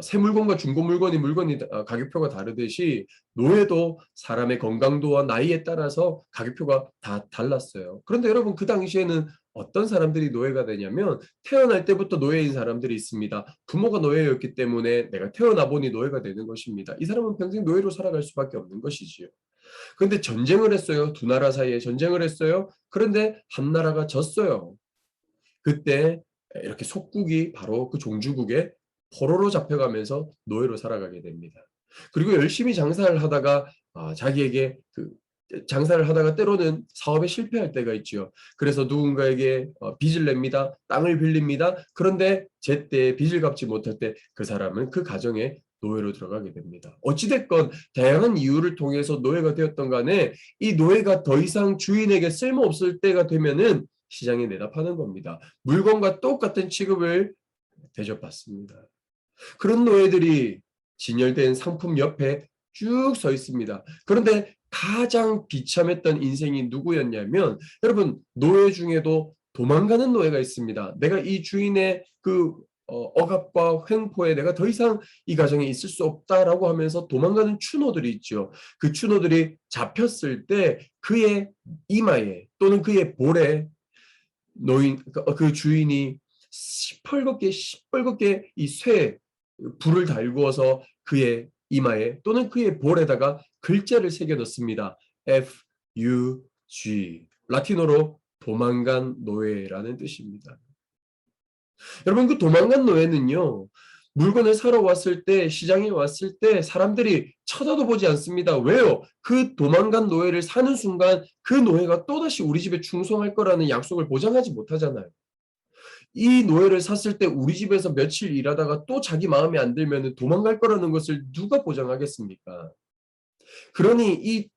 새 물건과 중고 물건이 가격표가 다르듯이 노예도 사람의 건강도와 나이에 따라서 가격표가 다 달랐어요. 그런데 여러분 그 당시에는 어떤 사람들이 노예가 되냐면 태어날 때부터 노예인 사람들이 있습니다. 부모가 노예였기 때문에 내가 태어나 보니 노예가 되는 것입니다. 이 사람은 평생 노예로 살아갈 수밖에 없는 것이지요. 그런데 전쟁을 했어요. 두 나라 사이에 전쟁을 했어요. 그런데 한 나라가 졌어요. 그때 이렇게 속국이 바로 그 종주국에 포로로 잡혀가면서 노예로 살아가게 됩니다. 그리고 열심히 장사를 하다가 자기에게 장사를 하다가 때로는 사업에 실패할 때가 있죠. 그래서 누군가에게 빚을 냅니다. 땅을 빌립니다. 그런데 제때 빚을 갚지 못할 때 그 사람은 그 가정에 노예로 들어가게 됩니다. 어찌됐건 다양한 이유를 통해서 노예가 되었던 간에 이 노예가 더 이상 주인에게 쓸모없을 때가 되면은 시장에 내다 파는 겁니다. 물건과 똑같은 취급을 대접받습니다. 그런 노예들이 진열된 상품 옆에 쭉 서 있습니다. 그런데 가장 비참했던 인생이 누구였냐면 여러분 노예 중에도 도망가는 노예가 있습니다. 내가 이 주인의 그 억압과 횡포에 내가 더 이상 이 가정에 있을 수 없다라고 하면서 도망가는 추노들이 있죠. 그 추노들이 잡혔을 때 그의 이마에 또는 그의 볼에 그 주인이 시뻘겋게 이 불을 달구어서 그의 이마에 또는 그의 볼에다가 글자를 새겨 넣습니다. FUG 라틴어로 도망간 노예라는 뜻입니다. 여러분 그 도망간 노예는요. 물건을 사러 왔을 때 시장에 왔을 때 사람들이 쳐다도 보지 않습니다. 왜요? 그 도망간 노예를 사는 순간 그 노예가 또다시 우리 집에 충성할 거라는 약속을 보장하지 못하잖아요. 이 노예를 샀을 때 우리 집에서 며칠 일하다가 또 자기 마음에 안 들면 도망갈 거라는 것을 누가 보장하겠습니까? 그러니 이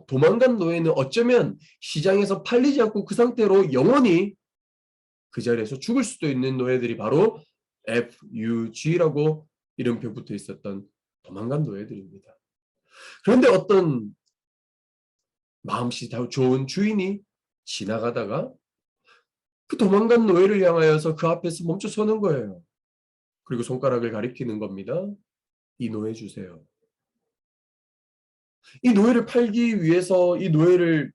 도망간 노예는 어쩌면 시장에서 팔리지 않고 그 상태로 영원히 그 자리에서 죽을 수도 있는 노예들이 바로 FUG라고 이름표 붙어 있었던 도망간 노예들입니다. 그런데 어떤 마음씨 좋은 주인이 지나가다가 그 도망간 노예를 향하여서 그 앞에서 멈춰 서는 거예요. 그리고 손가락을 가리키는 겁니다. 이 노예 주세요. 이 노예를 팔기 위해서 이 노예를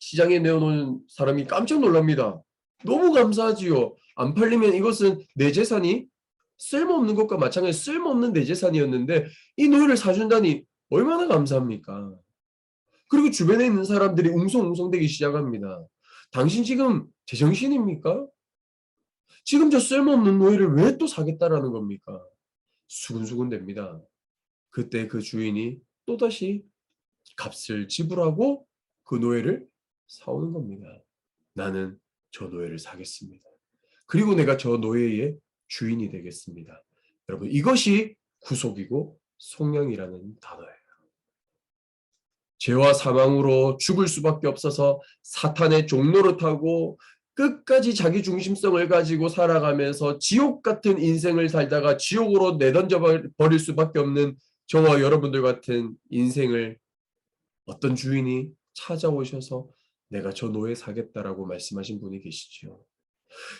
시장에 내어놓은 사람이 깜짝 놀랍니다. 너무 감사하지요. 안 팔리면 이것은 내 재산이 쓸모없는 것과 마찬가지 쓸모없는 내 재산이었는데 이 노예를 사준다니 얼마나 감사합니까? 그리고 주변에 있는 사람들이 웅성웅성대기 시작합니다. 당신 지금 제정신입니까? 지금 저 쓸모없는 노예를 왜 또 사겠다라는 겁니까? 수근수근 됩니다. 그때 그 주인이 또다시 값을 지불하고 그 노예를 사오는 겁니다. 나는 저 노예를 사겠습니다. 그리고 내가 저 노예의 주인이 되겠습니다. 여러분, 이것이 구속이고 속량이라는 단어예요. 죄와 사망으로 죽을 수밖에 없어서 사탄의 종로를 타고 끝까지 자기 중심성을 가지고 살아가면서 지옥 같은 인생을 살다가 지옥으로 내던져 버릴 수밖에 없는 저와 여러분들 같은 인생을 어떤 주인이 찾아오셔서 내가 저 노예 사겠다라고 말씀하신 분이 계시죠.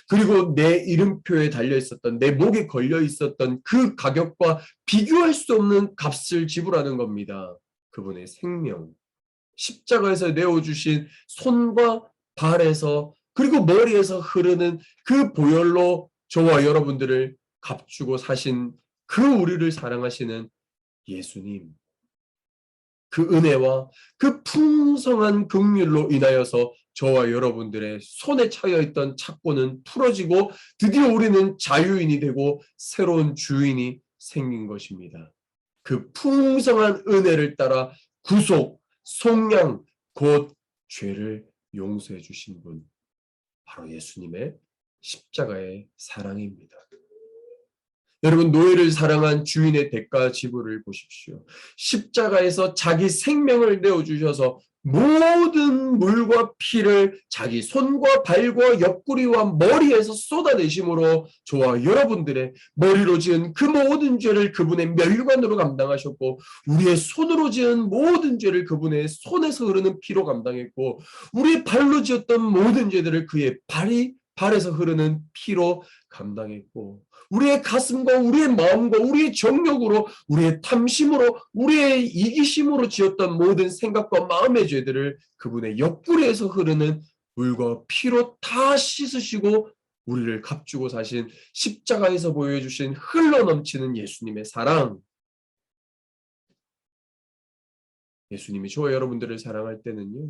그리고 내 이름표에 달려 있었던, 내 목에 걸려 있었던 그 가격과 비교할 수 없는 값을 지불하는 겁니다. 그분의 생명, 십자가에서 내어주신 손과 발에서 그리고 머리에서 흐르는 그 보혈로 저와 여러분들을 값주고 사신 그 우리를 사랑하시는 예수님, 그 은혜와 그 풍성한 긍휼로 인하여서 저와 여러분들의 손에 차여있던 착고는 풀어지고 드디어 우리는 자유인이 되고 새로운 주인이 생긴 것입니다. 그 풍성한 은혜를 따라 구속, 속량, 곧 죄를 용서해 주신 분, 바로 예수님의 십자가의 사랑입니다. 여러분, 노예를 사랑한 주인의 대가 지불을 보십시오. 십자가에서 자기 생명을 내어주셔서 모든 물과 피를 자기 손과 발과 옆구리와 머리에서 쏟아내심으로 저와 여러분들의 머리로 지은 그 모든 죄를 그분의 멸관으로 감당하셨고, 우리의 손으로 지은 모든 죄를 그분의 손에서 흐르는 피로 감당했고, 우리의 발로 지었던 모든 죄들을 그의 발에서 흐르는 피로 감당했고, 우리의 가슴과 우리의 마음과 우리의 정욕으로, 우리의 탐심으로, 우리의 이기심으로 지었던 모든 생각과 마음의 죄들을 그분의 옆구리에서 흐르는 물과 피로 다 씻으시고 우리를 값주고 사신 십자가에서 보여주신 흘러넘치는 예수님의 사랑. 예수님이 저와 여러분들을 사랑할 때는요,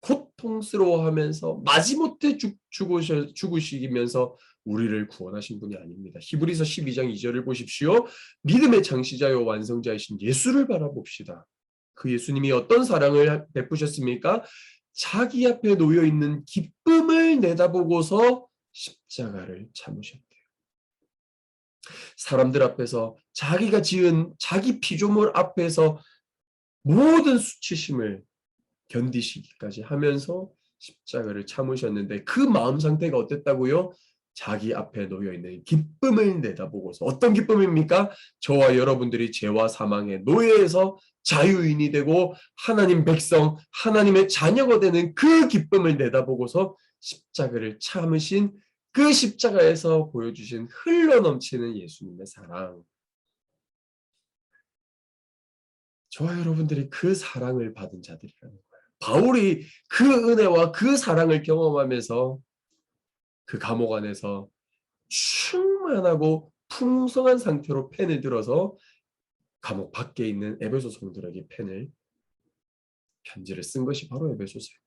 고통스러워하면서 마지못해 죽으시면서 우리를 구원하신 분이 아닙니다. 히브리서 12장 2절을 보십시오. 믿음의 창시자요 완성자이신 예수를 바라봅시다. 그 예수님이 어떤 사랑을 베푸셨습니까? 자기 앞에 놓여있는 기쁨을 내다보고서 십자가를 참으셨대요. 사람들 앞에서 자기가 지은 자기 피조물 앞에서 모든 수치심을 견디시기까지 하면서 십자가를 참으셨는데 그 마음 상태가 어땠다고요? 자기 앞에 놓여있는 기쁨을 내다보고서. 어떤 기쁨입니까? 저와 여러분들이 죄와 사망의 노예에서 자유인이 되고 하나님 백성, 하나님의 자녀가 되는 그 기쁨을 내다보고서 십자가를 참으신 그 십자가에서 보여주신 흘러넘치는 예수님의 사랑. 저와 여러분들이 그 사랑을 받은 자들이라는 거예요. 바울이 그 은혜와 그 사랑을 경험하면서 그 감옥 안에서 충만하고 풍성한 상태로 펜을 들어서 감옥 밖에 있는 에베소 성도들에게 편지를 쓴 것이 바로 에베소서입니다.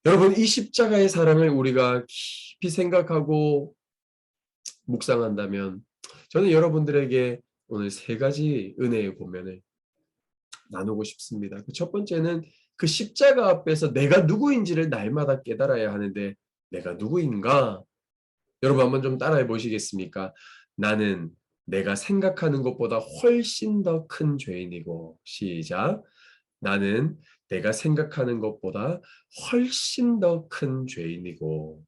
여러분, 이 십자가의 사랑을 우리가 깊이 생각하고 묵상한다면 저는 여러분들에게 오늘 세 가지 은혜의 고면을 나누고 싶습니다. 첫 번째는 그 십자가 앞에서 내가 누구인지를 날마다 깨달아야 하는데, 내가 누구인가? 여러분 한번 좀 따라해 보시겠습니까? 나는 내가 생각하는 것보다 훨씬 더 큰 죄인이고, 시작. 나는 내가 생각하는 것보다 훨씬 더 큰 죄인이고,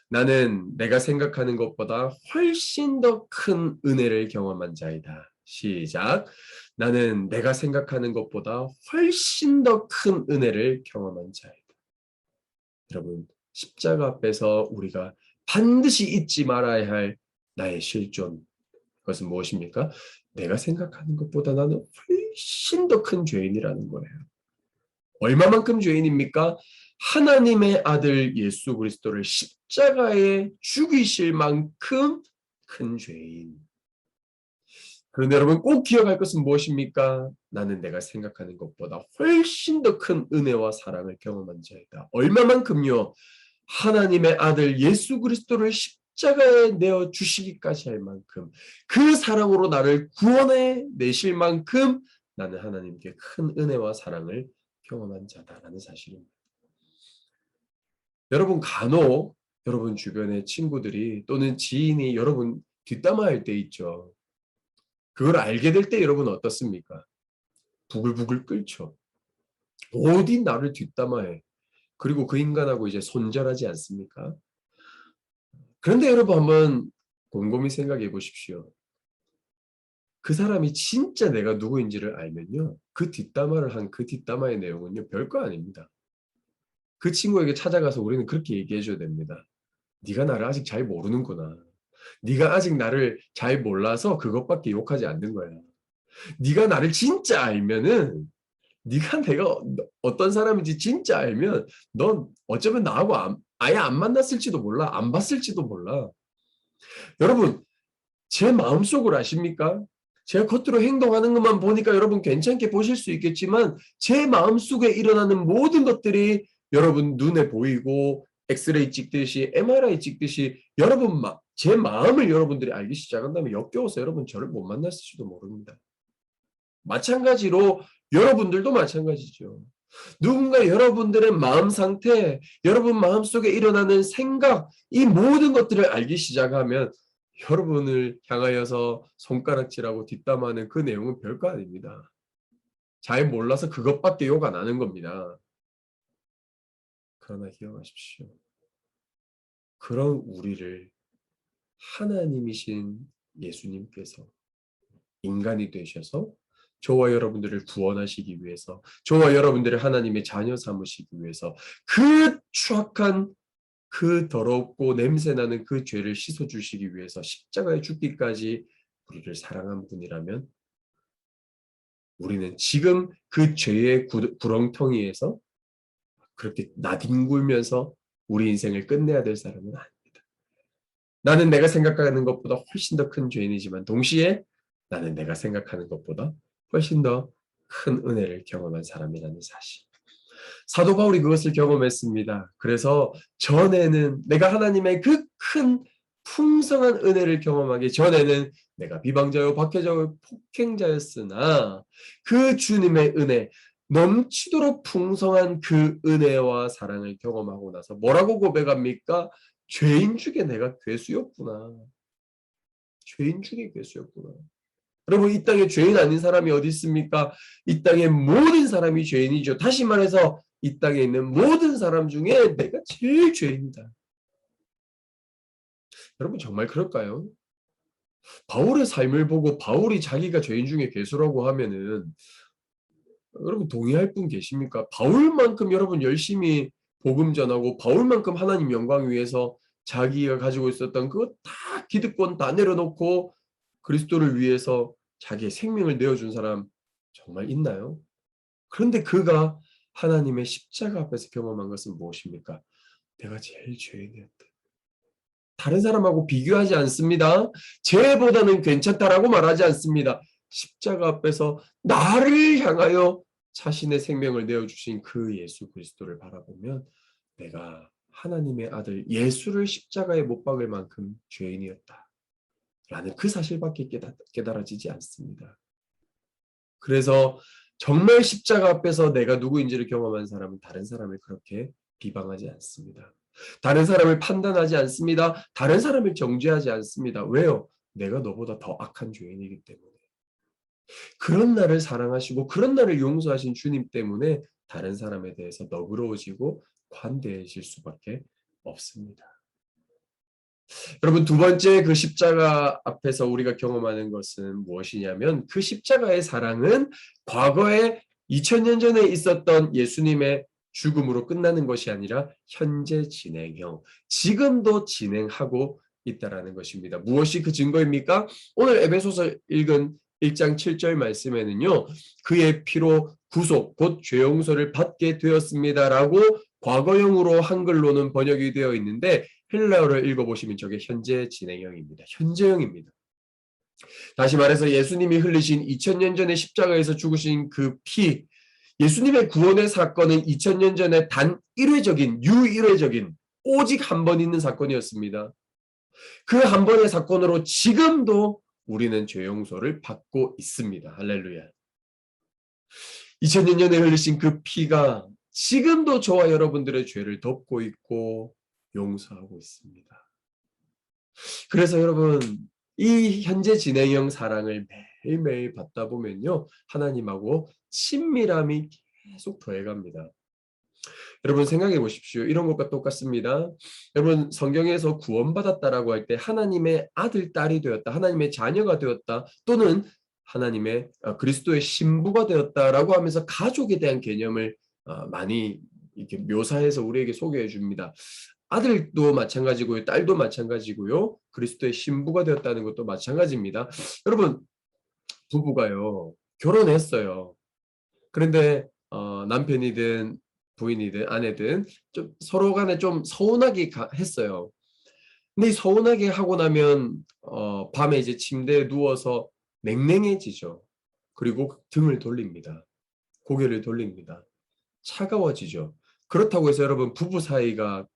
나는 내가 생각하는 것보다 훨씬 더 큰 은혜를 경험한 자이다. 시작. 나는 내가 생각하는 것보다 훨씬 더 큰 은혜를 경험한 자이다. 여러분, 십자가 앞에서 우리가 반드시 잊지 말아야 할 나의 실존. 그것은 무엇입니까? 내가 생각하는 것보다 나는 훨씬 더 큰 죄인이라는 거예요. 얼마만큼 죄인입니까? 하나님의 아들 예수 그리스도를 십자가에 죽이실 만큼 큰 죄인. 그런데 여러분 꼭 기억할 것은 무엇입니까? 나는 내가 생각하는 것보다 훨씬 더 큰 은혜와 사랑을 경험한 자이다. 얼마만큼요? 하나님의 아들 예수 그리스도를 십자가에 내어 주시기까지 할 만큼 그 사랑으로 나를 구원해 내실 만큼 나는 하나님께 큰 은혜와 사랑을 경험한 자다라는 사실입니다. 여러분 간혹 여러분 주변의 친구들이 또는 지인이 여러분 뒷담화할 때 있죠. 그걸 알게 될 때 여러분 어떻습니까? 부글부글 끓죠. 어디 나를 뒷담화해. 그리고 그 인간하고 이제 손절하지 않습니까? 그런데 여러분 한번 곰곰이 생각해 보십시오. 그 사람이 진짜 내가 누구인지를 알면요. 그 뒷담화를 한 그 뒷담화의 내용은요. 별거 아닙니다. 그 친구에게 찾아가서 우리는 그렇게 얘기해 줘야 됩니다. 네가 나를 아직 잘 모르는구나. 네가 아직 나를 잘 몰라서 그것밖에 욕하지 않는 거야. 네가 나를 진짜 알면은 네가 내가 어떤 사람인지 진짜 알면 넌 어쩌면 나하고 아예 안 만났을지도 몰라. 안 봤을지도 몰라. 여러분 제 마음속을 아십니까? 제가 겉으로 행동하는 것만 보니까 여러분 괜찮게 보실 수 있겠지만 제 마음속에 일어나는 모든 것들이 여러분 눈에 보이고 엑스레이 찍듯이 MRI 찍듯이 여러분 제 마음을 여러분들이 알기 시작한다면 역겨워서 여러분 저를 못 만났을지도 모릅니다. 마찬가지로 여러분들도 마찬가지죠. 누군가 여러분들의 마음 상태, 여러분 마음속에 일어나는 생각, 이 모든 것들을 알기 시작하면 여러분을 향하여서 손가락질하고 뒷담화하는 그 내용은 별거 아닙니다. 잘 몰라서 그것밖에 욕 안 하는 겁니다. 그러나 기억하십시오. 그런 우리를 하나님이신 예수님께서 인간이 되셔서 저와 여러분들을 구원하시기 위해서, 저와 여러분들을 하나님의 자녀 삼으시기 위해서 그 추악한 그 더럽고 냄새나는 그 죄를 씻어주시기 위해서 십자가에 죽기까지 우리를 사랑한 분이라면 우리는 지금 그 죄의 구렁텅이에서 그렇게 나뒹굴면서 우리 인생을 끝내야 될 사람은 아닙니다. 나는 내가 생각하는 것보다 훨씬 더 큰 죄인이지만 동시에 나는 내가 생각하는 것보다 훨씬 더 큰 은혜를 경험한 사람이라는 사실. 사도 바울이 그것을 경험했습니다. 그래서 전에는 내가 하나님의 그 큰 풍성한 은혜를 경험하기 전에는 내가 비방자요 박해자요 폭행자였으나 그 주님의 은혜 넘치도록 풍성한 그 은혜와 사랑을 경험하고 나서 뭐라고 고백합니까? 죄인 중에 내가 괴수였구나. 죄인 중에 괴수였구나. 여러분 이 땅에 죄인 아닌 사람이 어디 있습니까? 이 땅의 모든 사람이 죄인이죠. 다시 말해서 이 땅에 있는 모든 사람 중에 내가 제일 죄인이다. 여러분 정말 그럴까요? 바울의 삶을 보고 바울이 자기가 죄인 중에 괴수라고 하면은 여러분 동의할 분 계십니까? 바울만큼 여러분 열심히 복음 전하고 바울만큼 하나님 영광 위해서 자기가 가지고 있었던 그거 다 기득권 다 내려놓고 그리스도를 위해서 자기의 생명을 내어준 사람 정말 있나요? 그런데 그가 하나님의 십자가 앞에서 경험한 것은 무엇입니까? 내가 제일 죄인이었다. 다른 사람하고 비교하지 않습니다. 쟤보다는 괜찮다라고 말하지 않습니다. 십자가 앞에서 나를 향하여 자신의 생명을 내어주신 그 예수 그리스도를 바라보면 내가 하나님의 아들 예수를 십자가에 못 박을 만큼 죄인이었다. 라는 그 사실밖에 깨달아지지 않습니다. 그래서 정말 십자가 앞에서 내가 누구인지를 경험한 사람은 다른 사람을 그렇게 비방하지 않습니다. 다른 사람을 판단하지 않습니다. 다른 사람을 정죄하지 않습니다. 왜요? 내가 너보다 더 악한 죄인이기 때문에. 그런 나를 사랑하시고 그런 나를 용서하신 주님 때문에 다른 사람에 대해서 너그러워지고 관대해질 수밖에 없습니다. 여러분 두 번째 그 십자가 앞에서 우리가 경험하는 것은 무엇이냐면 그 십자가의 사랑은 과거에 2000년 전에 있었던 예수님의 죽음으로 끝나는 것이 아니라 현재 진행형, 지금도 진행하고 있다라는 것입니다. 무엇이 그 증거입니까? 오늘 에베소서 읽은 1장 7절 말씀에는요. 그의 피로 구속 곧 죄 용서를 받게 되었습니다라고 과거형으로 한글로는 번역이 되어 있는데 헬라어를 읽어보시면 저게 현재 진행형입니다. 현재형입니다. 다시 말해서 예수님이 흘리신 2000년 전에 십자가에서 죽으신 그 피, 예수님의 구원의 사건은 2000년 전에 단 1회적인, 유일회적인 오직 한 번 있는 사건이었습니다. 그 한 번의 사건으로 지금도 우리는 죄 용서를 받고 있습니다. 할렐루야. 2000년 전에 흘리신 그 피가 지금도 저와 여러분들의 죄를 덮고 있고 용서하고 있습니다. 그래서 여러분, 이 현재 진행형 사랑을 매일매일 받다 보면요, 하나님하고 친밀함이 계속 더해갑니다. 여러분 생각해 보십시오. 이런 것과 똑같습니다. 여러분 성경에서 구원받았다라고 할 때 하나님의 아들, 딸이 되었다, 하나님의 자녀가 되었다, 또는 하나님의 그리스도의 신부가 되었다라고 하면서 가족에 대한 개념을 많이 이렇게 묘사해서 우리에게 소개해 줍니다. 아들도 마찬가지고요, 딸도 마찬가지고요, 그리스도의 신부가 되었다는 것도 마찬가지입니다. 여러분 부부가요 결혼했어요. 그런데 남편이든 부인이든 아내든 좀 서로 간에 좀 서운하게 했어요. 근데 이 서운하게 하고 나면 밤에 이제 침대에 누워서 냉랭해지죠. 그리고 등을 돌립니다. 고개를 돌립니다. 차가워지죠. 그렇다고 해서 여러분 부부 사이가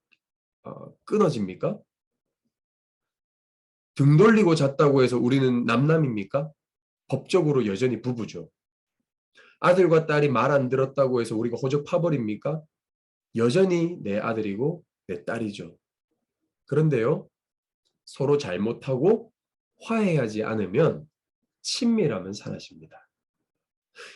끊어집니까? 등 돌리고 잤다고 해서 우리는 남남입니까? 법적으로 여전히 부부죠. 아들과 딸이 말 안 들었다고 해서 우리가 호적 파버립니까? 여전히 내 아들이고 내 딸이죠. 그런데요, 서로 잘못하고 화해하지 않으면 친밀함은 사라집니다.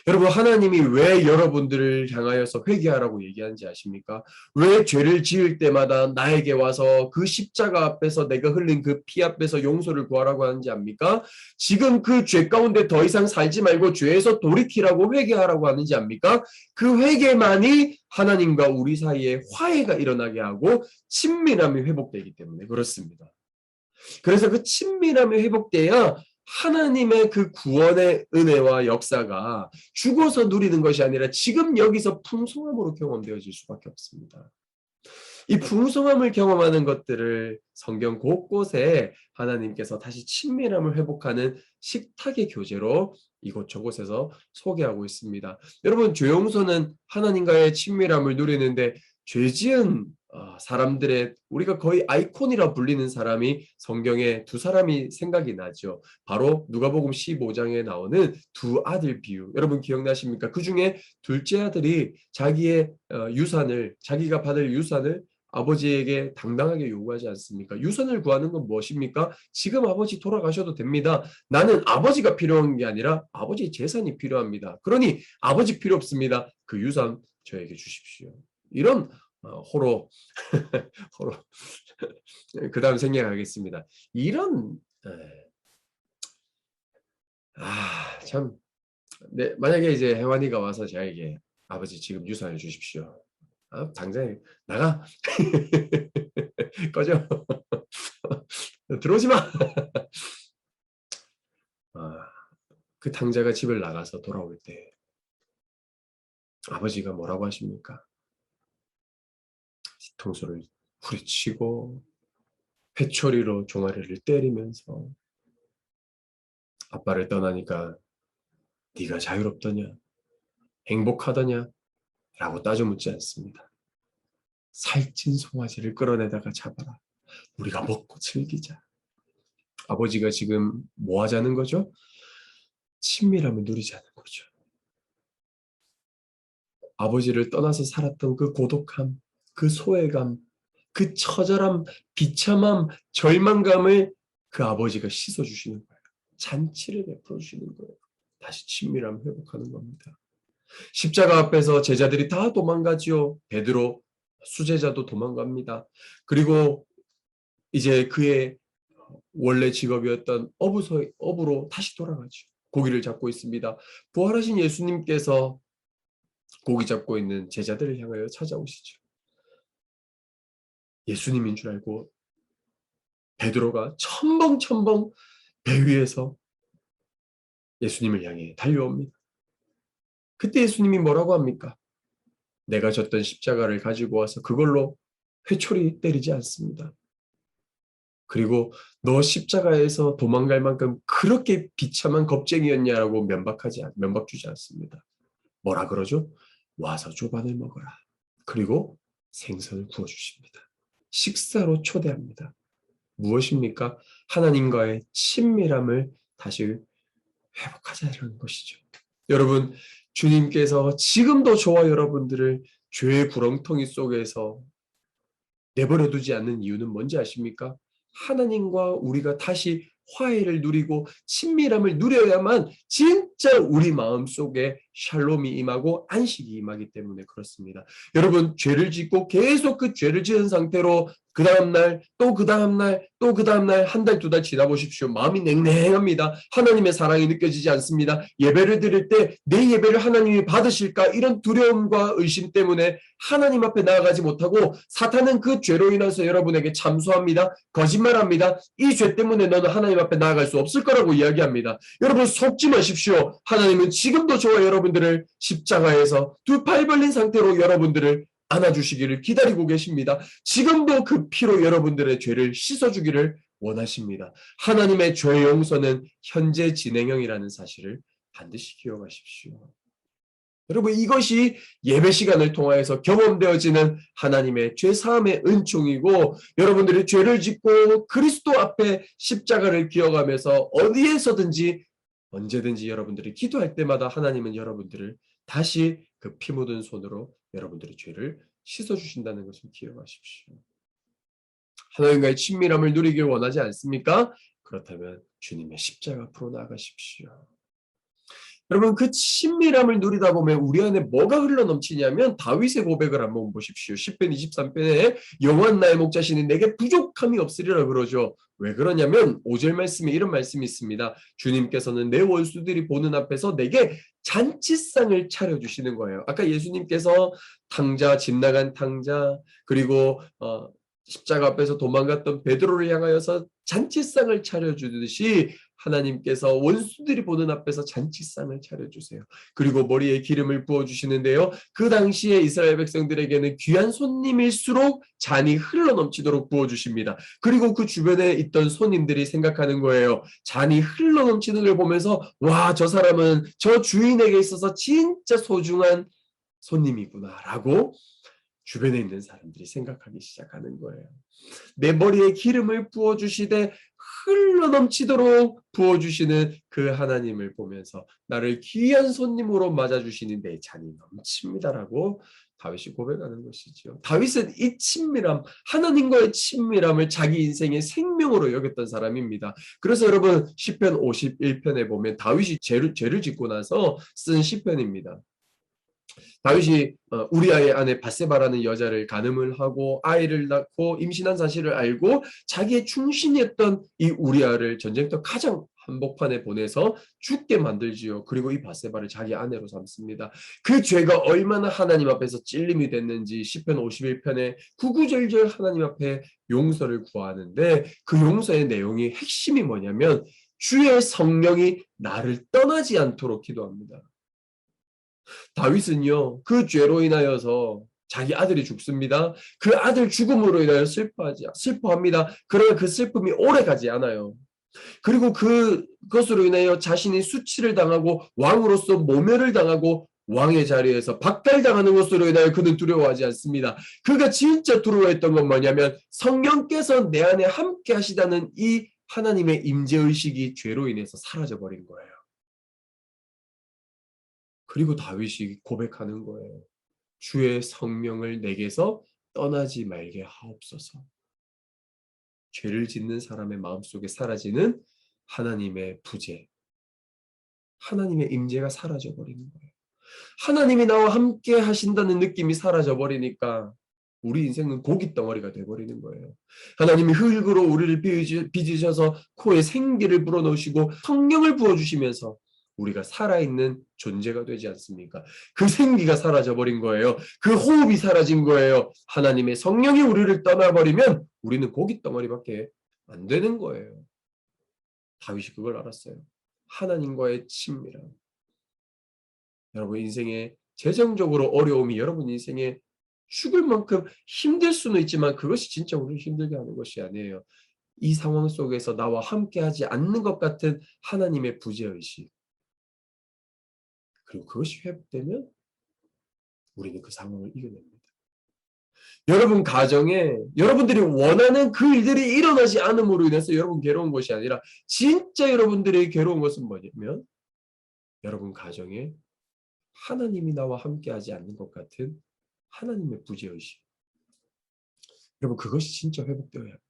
여러분 하나님이 왜 여러분들을 향하여서 회개하라고 얘기하는지 아십니까? 왜 죄를 지을 때마다 나에게 와서 그 십자가 앞에서 내가 흘린 그 피 앞에서 용서를 구하라고 하는지 압니까? 지금 그 죄 가운데 더 이상 살지 말고 죄에서 돌이키라고 회개하라고 하는지 압니까? 그 회개만이 하나님과 우리 사이에 화해가 일어나게 하고 친밀함이 회복되기 때문에 그렇습니다. 그래서 그 친밀함이 회복돼야 하나님의 그 구원의 은혜와 역사가 죽어서 누리는 것이 아니라 지금 여기서 풍성함으로 경험되어질 수밖에 없습니다. 이 풍성함을 경험하는 것들을 성경 곳곳에 하나님께서 다시 친밀함을 회복하는 식탁의 교재로 이곳저곳에서 소개하고 있습니다. 여러분 죄 용서는 하나님과의 친밀함을 누리는데 죄 지은 사람들의 우리가 거의 아이콘이라 불리는 사람이 성경에 두 사람이 생각이 나죠. 바로 누가복음 15장에 나오는 두 아들 비유. 여러분 기억나십니까? 그 중에 둘째 아들이 자기의 유산을, 자기가 받을 유산을 아버지에게 당당하게 요구하지 않습니까? 유산을 구하는 건 무엇입니까? 지금 아버지 돌아가셔도 됩니다. 나는 아버지가 필요한 게 아니라 아버지의 재산이 필요합니다. 그러니 아버지 필요 없습니다. 그 유산 저에게 주십시오. 이런 호로 그 다음 생략하겠습니다. 이런 참 만약에 이제 혜환이가 와서 저에게 아버지 지금 유산을 주십시오. 당장 나가 꺼져 들어오지 마. 그 당자가 집을 나가서 돌아올 때 아버지가 뭐라고 하십니까? 뒤통수를 후려치고 회초리로 종아리를 때리면서 아빠를 떠나니까 네가 자유롭더냐? 행복하더냐? 라고 따져 묻지 않습니다. 살찐 송아지를 끌어내다가 잡아라. 우리가 먹고 즐기자. 아버지가 지금 뭐 하자는 거죠? 친밀함을 누리자는 거죠. 아버지를 떠나서 살았던 그 고독함, 그 소외감, 그 처절함, 비참함, 절망감을 그 아버지가 씻어주시는 거예요. 잔치를 베풀어 주시는 거예요. 다시 친밀함을 회복하는 겁니다. 십자가 앞에서 제자들이 다 도망가지요. 베드로, 수제자도 도망갑니다. 그리고 이제 그의 원래 직업이었던 어부로 다시 돌아가죠. 고기를 잡고 있습니다. 부활하신 예수님께서 고기 잡고 있는 제자들을 향하여 찾아오시죠. 예수님인 줄 알고 베드로가 첨벙첨벙 배 위에서 예수님을 향해 달려옵니다. 그때 예수님이 뭐라고 합니까? 내가 졌던 십자가를 가지고 와서 그걸로 회초리 때리지 않습니다. 그리고 너 십자가에서 도망갈 만큼 그렇게 비참한 겁쟁이였냐라고 면박 주지 않습니다. 뭐라 그러죠? 와서 조반을 먹어라. 그리고 생선을 구워주십니다. 식사로 초대합니다. 무엇입니까? 하나님과의 친밀함을 다시 회복하자는 것이죠. 여러분, 주님께서 지금도 저와 여러분들을 죄의 구렁텅이 속에서 내버려 두지 않는 이유는 뭔지 아십니까? 하나님과 우리가 다시 화해를 누리고 친밀함을 누려야만 진짜 우리 마음속에 샬롬이 임하고 안식이 임하기 때문에 그렇습니다. 여러분, 죄를 짓고 계속 그 죄를 지은 상태로 그 다음날 또 그 다음날 또 그 다음날 한 달, 두 달 지나보십시오. 마음이 냉랭합니다. 하나님의 사랑이 느껴지지 않습니다. 예배를 드릴 때 내 예배를 하나님이 받으실까 이런 두려움과 의심 때문에 하나님 앞에 나아가지 못하고 사탄은 그 죄로 인해서 여러분에게 참소합니다. 거짓말합니다. 이 죄 때문에 너는 하나님 앞에 나아갈 수 없을 거라고 이야기합니다. 여러분, 속지 마십시오. 하나님은 지금도 저와 여러분들을 십자가에서 두 팔 벌린 상태로 여러분들을 안아주시기를 기다리고 계십니다. 지금도 그 피로 여러분들의 죄를 씻어주기를 원하십니다. 하나님의 죄 용서는 현재 진행형이라는 사실을 반드시 기억하십시오. 여러분, 이것이 예배 시간을 통하여서 경험되어지는 하나님의 죄사함의 은총이고, 여러분들이 죄를 짓고 그리스도 앞에 십자가를 기억하면서 어디에서든지 언제든지 여러분들이 기도할 때마다 하나님은 여러분들을 다시 그 피 묻은 손으로 여러분들의 죄를 씻어주신다는 것을 기억하십시오. 하나님과의 친밀함을 누리길 원하지 않습니까? 그렇다면 주님의 십자가 앞으로 나아가십시오. 여러분, 그 친밀함을 누리다 보면 우리 안에 뭐가 흘러넘치냐면 다윗의 고백을 한번 보십시오. 10편 23편에 여호와는 나의 목자시니 내게 부족함이 없으리라 그러죠. 왜 그러냐면 5절 말씀에 이런 말씀이 있습니다. 주님께서는 내 원수들이 보는 앞에서 내게 잔치상을 차려주시는 거예요. 아까 예수님께서 탕자, 집 나간 탕자, 그리고 십자가 앞에서 도망갔던 베드로를 향하여서 잔치상을 차려주듯이 하나님께서 원수들이 보는 앞에서 잔치상을 차려주세요. 그리고 머리에 기름을 부어주시는데요. 그 당시에 이스라엘 백성들에게는 귀한 손님일수록 잔이 흘러넘치도록 부어주십니다. 그리고 그 주변에 있던 손님들이 생각하는 거예요. 잔이 흘러넘치는 걸 보면서 와, 저 사람은 저 주인에게 있어서 진짜 소중한 손님이구나 라고 주변에 있는 사람들이 생각하기 시작하는 거예요. 내 머리에 기름을 부어주시되 흘러넘치도록 부어주시는 그 하나님을 보면서 나를 귀한 손님으로 맞아주시니 내 잔이 넘칩니다라고 다윗이 고백하는 것이죠. 다윗은 이 친밀함, 하나님과의 친밀함을 자기 인생의 생명으로 여겼던 사람입니다. 그래서 여러분, 시편 51편에 보면 다윗이 죄를 짓고 나서 쓴 시편입니다. 다윗이 우리아의 아내 밧세바라는 여자를 간음을 하고 아이를 낳고 임신한 사실을 알고 자기의 충신이었던 이 우리아를 전쟁터 가장 한복판에 보내서 죽게 만들지요. 그리고 이 밧세바를 자기 아내로 삼습니다. 그 죄가 얼마나 하나님 앞에서 찔림이 됐는지 시편 51편에 구구절절 하나님 앞에 용서를 구하는데 그 용서의 내용이 핵심이 뭐냐면 주의 성령이 나를 떠나지 않도록 기도합니다. 다윗은요, 그 죄로 인하여서 자기 아들이 죽습니다. 그 아들 죽음으로 인하여 슬퍼합니다. 그러나 그 슬픔이 오래 가지 않아요. 그리고 그것으로 인하여 자신이 수치를 당하고 왕으로서 모멸을 당하고 왕의 자리에서 박탈당하는 것으로 인하여 그는 두려워하지 않습니다. 그가 진짜 두려워했던 건 뭐냐면 성령께서 내 안에 함께 하시다는 이 하나님의 임재의식이 죄로 인해서 사라져버린 거예요. 그리고 다윗이 고백하는 거예요. 주의 성령을 내게서 떠나지 말게 하옵소서. 죄를 짓는 사람의 마음속에 사라지는 하나님의 부재, 하나님의 임재가 사라져버리는 거예요. 하나님이 나와 함께 하신다는 느낌이 사라져버리니까 우리 인생은 고깃덩어리가 돼버리는 거예요. 하나님이 흙으로 우리를 빚으셔서 코에 생기를 불어넣으시고 성령을 부어주시면서 우리가 살아있는 존재가 되지 않습니까? 그 생기가 사라져버린 거예요. 그 호흡이 사라진 거예요. 하나님의 성령이 우리를 떠나버리면 우리는 고깃덩어리밖에 안 되는 거예요. 다윗이 그걸 알았어요. 하나님과의 친밀함. 여러분 인생에 재정적으로 어려움이 여러분 인생에 죽을 만큼 힘들 수는 있지만 그것이 진짜 우리를 힘들게 하는 것이 아니에요. 이 상황 속에서 나와 함께하지 않는 것 같은 하나님의 부재의식. 그리고 그것이 회복되면 우리는 그 상황을 이겨냅니다. 여러분 가정에 여러분들이 원하는 그 일들이 일어나지 않음으로 인해서 여러분 괴로운 것이 아니라 진짜 여러분들이 괴로운 것은 뭐냐면 여러분 가정에 하나님이 나와 함께하지 않는 것 같은 하나님의 부재의식. 여러분 그것이 진짜 회복되어야 합니다.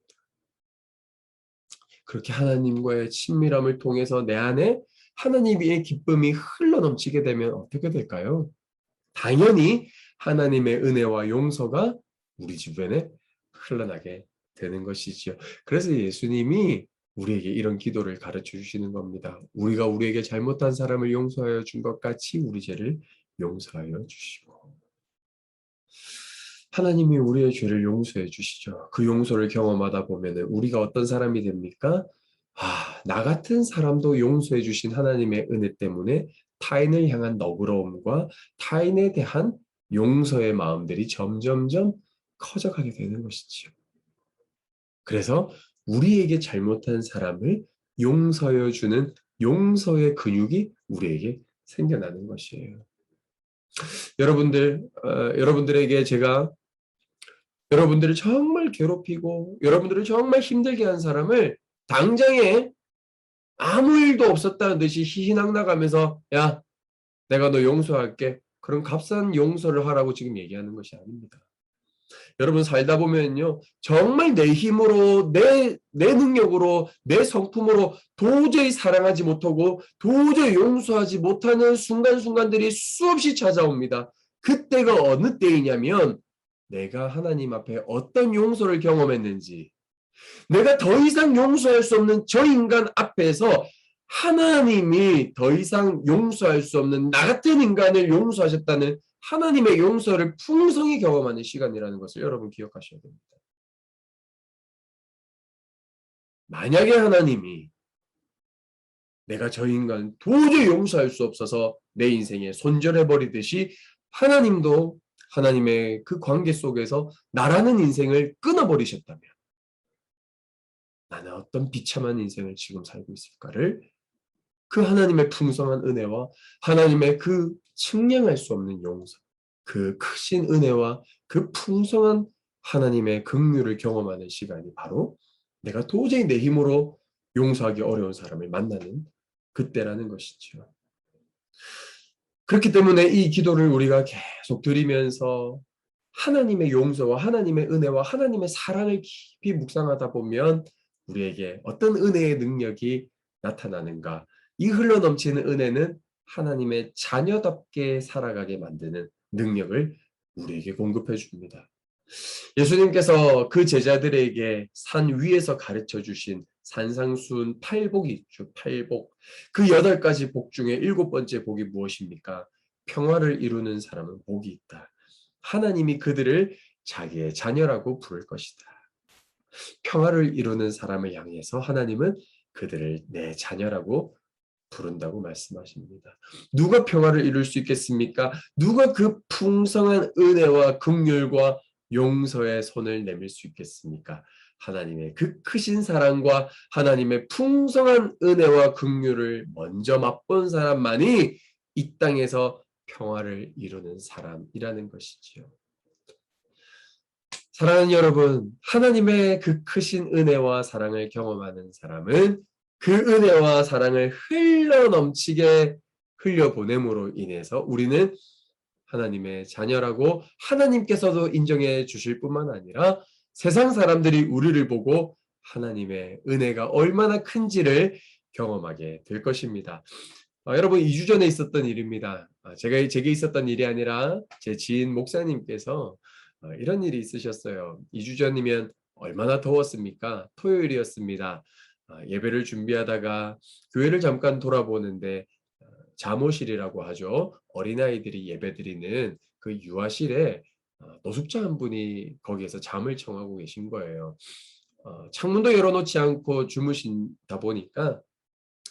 그렇게 하나님과의 친밀함을 통해서 내 안에 하나님의 기쁨이 흘러넘치게 되면 어떻게 될까요? 당연히 하나님의 은혜와 용서가 우리 주변에 흘러나게 되는 것이지요. 그래서 예수님이 우리에게 이런 기도를 가르쳐 주시는 겁니다. 우리가 우리에게 잘못한 사람을 용서하여 준 것 같이 우리 죄를 용서하여 주시고. 하나님이 우리의 죄를 용서해 주시죠. 그 용서를 경험하다 보면 우리가 어떤 사람이 됩니까? 나 같은 사람도 용서해 주신 하나님의 은혜 때문에 타인을 향한 너그러움과 타인에 대한 용서의 마음들이 점점점 커져가게 되는 것이지요. 그래서 우리에게 잘못한 사람을 용서해 주는 용서의 근육이 우리에게 생겨나는 것이에요. 여러분들에게 제가 여러분들을 정말 괴롭히고 여러분들을 정말 힘들게 한 사람을 당장에 아무 일도 없었다는 듯이 희희낙낙하면서 야, 내가 너 용서할게. 그런 값싼 용서를 하라고 지금 얘기하는 것이 아닙니다. 여러분 살다 보면요. 정말 내 힘으로 내 능력으로 내 성품으로 도저히 사랑하지 못하고 도저히 용서하지 못하는 순간순간들이 수없이 찾아옵니다. 그때가 어느 때이냐면 내가 하나님 앞에 어떤 용서를 경험했는지 내가 더 이상 용서할 수 없는 저 인간 앞에서 하나님이 더 이상 용서할 수 없는 나 같은 인간을 용서하셨다는 하나님의 용서를 풍성히 경험하는 시간이라는 것을 여러분 기억하셔야 됩니다. 만약에 하나님이 내가 저 인간 도저히 용서할 수 없어서 내 인생에 손절해버리듯이 하나님도 하나님의 그 관계 속에서 나라는 인생을 끊어버리셨다면 나는 어떤 비참한 인생을 지금 살고 있을까를 그 하나님의 풍성한 은혜와 하나님의 그 측량할 수 없는 용서, 그 크신 은혜와 그 풍성한 하나님의 긍휼을 경험하는 시간이 바로 내가 도저히 내 힘으로 용서하기 어려운 사람을 만나는 그때라는 것이죠. 그렇기 때문에 이 기도를 우리가 계속 드리면서 하나님의 용서와 하나님의 은혜와 하나님의 사랑을 깊이 묵상하다 보면 우리에게 어떤 은혜의 능력이 나타나는가? 이 흘러넘치는 은혜는 하나님의 자녀답게 살아가게 만드는 능력을 우리에게 공급해 줍니다. 예수님께서 그 제자들에게 산 위에서 가르쳐 주신 산상수훈 8복이 있죠. 8복. 그 8가지 복 중에 7번째 복이 무엇입니까? 평화를 이루는 사람은 복이 있다. 하나님이 그들을 자기의 자녀라고 부를 것이다. 평화를 이루는 사람을 향해서 하나님은 그들을 내 자녀라고 부른다고 말씀하십니다. 누가 평화를 이룰 수 있겠습니까? 누가 그 풍성한 은혜와 긍휼과 용서의 손을 내밀 수 있겠습니까? 하나님의 그 크신 사랑과 하나님의 풍성한 은혜와 긍휼을 먼저 맛본 사람만이 이 땅에서 평화를 이루는 사람이라는 것이지요. 사랑하는 여러분, 하나님의 그 크신 은혜와 사랑을 경험하는 사람은 그 은혜와 사랑을 흘러넘치게 흘려보냄으로 인해서 우리는 하나님의 자녀라고 하나님께서도 인정해 주실 뿐만 아니라 세상 사람들이 우리를 보고 하나님의 은혜가 얼마나 큰지를 경험하게 될 것입니다. 여러분 2주 전에 있었던 일입니다. 제게 있었던 일이 아니라 제 지인 목사님께서 이런 일이 있으셨어요. 2주 전이면 얼마나 더웠습니까? 토요일이었습니다. 예배를 준비하다가 교회를 잠깐 돌아보는데 잠옷실이라고 하죠. 어린아이들이 예배드리는 그 유아실에 노숙자 한 분이 거기에서 잠을 청하고 계신 거예요. 창문도 열어놓지 않고 주무신다 보니까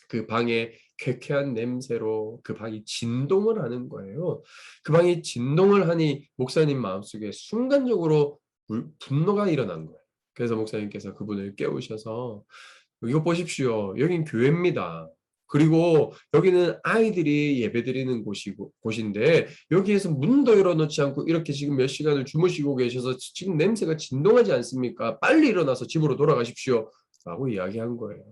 그 방에 쾌쾌한 냄새로 그 방이 진동을 하는 거예요. 그 방이 진동을 하니 목사님 마음속에 순간적으로 분노가 일어난 거예요. 그래서 목사님께서 그분을 깨우셔서 이거 보십시오. 여긴 교회입니다. 그리고 여기는 아이들이 예배드리는 곳인데 여기에서 문도 열어놓지 않고 이렇게 지금 몇 시간을 주무시고 계셔서 지금 냄새가 진동하지 않습니까? 빨리 일어나서 집으로 돌아가십시오. 라고 이야기한 거예요.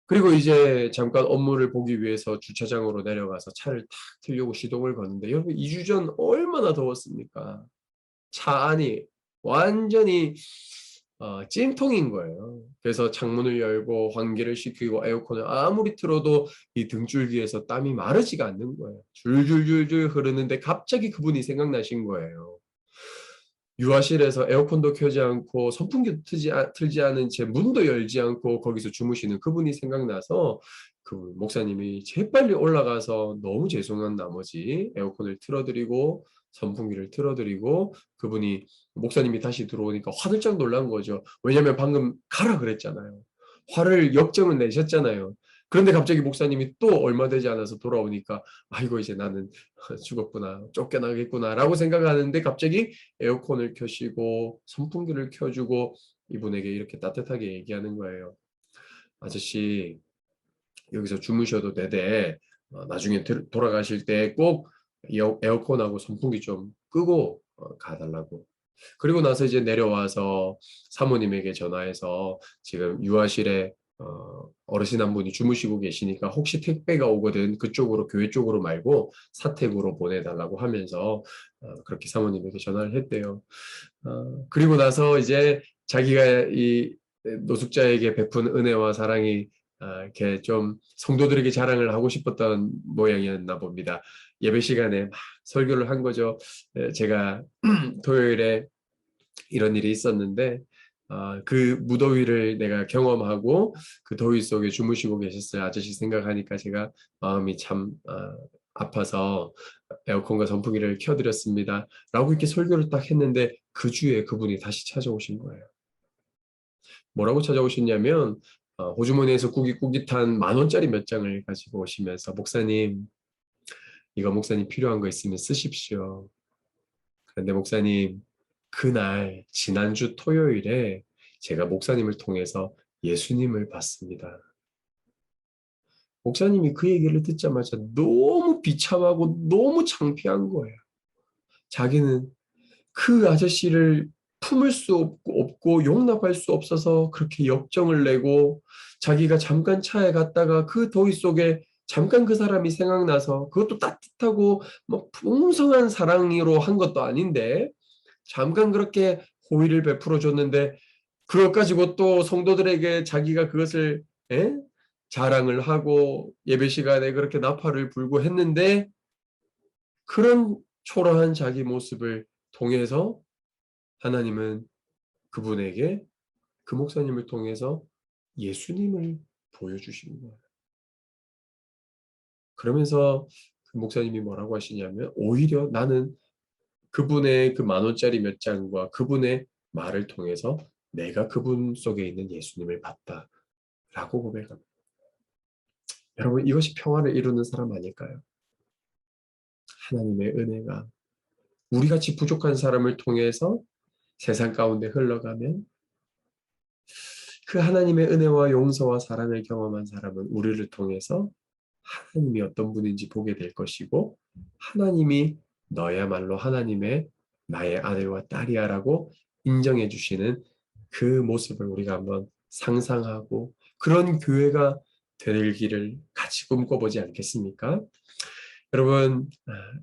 그리고 이제 잠깐 업무를 보기 위해서 주차장으로 내려가서 차를 탁 틀려고 시동을 거는데 여러분 2주 전 얼마나 더웠습니까? 차 안이 완전히 찜통인 거예요. 그래서 창문을 열고 환기를 시키고 에어컨을 아무리 틀어도 이 등줄기에서 땀이 마르지가 않는 거예요. 줄줄줄줄 흐르는데 갑자기 그분이 생각나신 거예요. 유아실에서 에어컨도 켜지 않고 선풍기도 틀지 않은 채 문도 열지 않고 거기서 주무시는 그분이 생각나서 그 목사님이 재빨리 올라가서 너무 죄송한 나머지 에어컨을 틀어드리고 선풍기를 틀어드리고 그분이 목사님이 다시 들어오니까 화들짝 놀란 거죠. 왜냐하면 방금 가라 그랬잖아요. 화를 역정을 내셨잖아요. 그런데 갑자기 목사님이 또 얼마 되지 않아서 돌아오니까 아이고 이제 나는 죽었구나 쫓겨나겠구나 라고 생각하는데 갑자기 에어컨을 켜시고 선풍기를 켜주고 이분에게 이렇게 따뜻하게 얘기하는 거예요. 아저씨 여기서 주무셔도 되되 나중에 돌아가실 때 꼭 에어컨하고 선풍기 좀 끄고 가달라고. 그리고 나서 이제 내려와서 사모님에게 전화해서 지금 유아실에 어르신 한 분이 주무시고 계시니까 혹시 택배가 오거든 그쪽으로 교회 쪽으로 말고 사택으로 보내달라고 하면서 그렇게 사모님에게 전화를 했대요. 그리고 나서 이제 자기가 이 노숙자에게 베푼 은혜와 사랑이 이렇게 좀 성도들에게 자랑을 하고 싶었던 모양이었나 봅니다. 예배 시간에 막 설교를 한 거죠. 제가 토요일에 이런 일이 있었는데 그 무더위를 내가 경험하고 그 더위 속에 주무시고 계셨어요. 아저씨 생각하니까 제가 마음이 참 아파서 에어컨과 선풍기를 켜드렸습니다. 라고 이렇게 설교를 딱 했는데 그 주에 그분이 다시 찾아오신 거예요. 뭐라고 찾아오셨냐면 호주머니에서 꾸깃꾸깃한 10,000원짜리 몇 장을 가지고 오시면서 목사님 이거 목사님 필요한 거 있으면 쓰십시오. 그런데 목사님 그날 지난주 토요일에 제가 목사님을 통해서 예수님을 봤습니다. 목사님이 그 얘기를 듣자마자 너무 비참하고 너무 창피한 거예요. 자기는 그 아저씨를 품을 수 없고 용납할 수 없어서 그렇게 역정을 내고 자기가 잠깐 차에 갔다가 그 더위 속에 잠깐 그 사람이 생각나서 그것도 따뜻하고 뭐 풍성한 사랑으로 한 것도 아닌데 잠깐 그렇게 호의를 베풀어 줬는데 그걸 가지고 또 성도들에게 자기가 그것을 자랑을 하고 예배 시간에 그렇게 나팔을 불고 했는데 그런 초라한 자기 모습을 통해서 하나님은 그분에게 그 목사님을 통해서 예수님을 보여주시는 거예요. 그러면서 그 목사님이 뭐라고 하시냐면 오히려 나는 그분의 그 10,000원짜리 몇 장과 그분의 말을 통해서 내가 그분 속에 있는 예수님을 봤다라고 고백합니다. 여러분 이것이 평화를 이루는 사람 아닐까요? 하나님의 은혜가 우리같이 부족한 사람을 통해서 세상 가운데 흘러가면 그 하나님의 은혜와 용서와 사랑을 경험한 사람은 우리를 통해서 하나님이 어떤 분인지 보게 될 것이고 하나님이 너야말로 하나님의 나의 아들과 딸이야라고 인정해 주시는 그 모습을 우리가 한번 상상하고 그런 교회가 되기를 같이 꿈꿔보지 않겠습니까? 여러분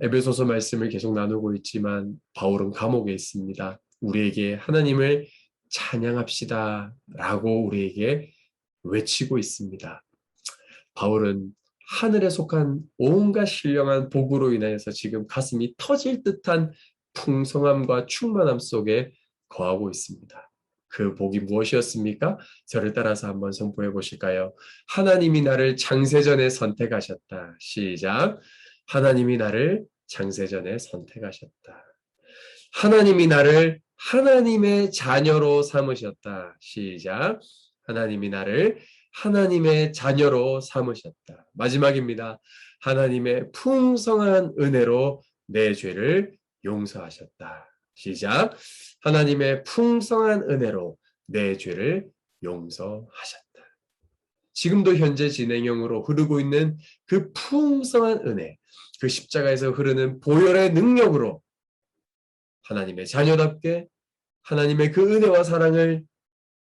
에베소서 말씀을 계속 나누고 있지만 바울은 감옥에 있습니다. 우리에게 하나님을 찬양합시다 라고 우리에게 외치고 있습니다. 바울은 하늘에 속한 온갖 신령한 복으로 인하여서 지금 가슴이 터질 듯한 풍성함과 충만함 속에 거하고 있습니다. 그 복이 무엇이었습니까? 저를 따라서 한번 선포해 보실까요? 하나님이 나를 창세전에 선택하셨다. 시작. 하나님이 나를 창세전에 선택하셨다. 하나님이 나를 하나님의 자녀로 삼으셨다. 시작. 하나님이 나를 하나님의 자녀로 삼으셨다. 마지막입니다. 하나님의 풍성한 은혜로 내 죄를 용서하셨다. 시작. 하나님의 풍성한 은혜로 내 죄를 용서하셨다. 지금도 현재 진행형으로 흐르고 있는 그 풍성한 은혜, 그 십자가에서 흐르는 보혈의 능력으로 하나님의 자녀답게 하나님의 그 은혜와 사랑을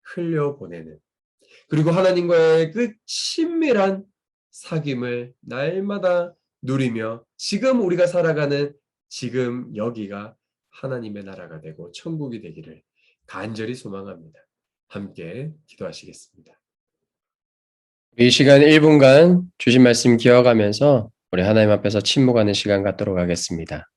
흘려보내는, 그리고 하나님과의 그 친밀한 사귐을 날마다 누리며 지금 우리가 살아가는 지금 여기가 하나님의 나라가 되고 천국이 되기를 간절히 소망합니다. 함께 기도하시겠습니다. 이 시간 1분간 주신 말씀 기억하면서 우리 하나님 앞에서 침묵하는 시간 갖도록 하겠습니다.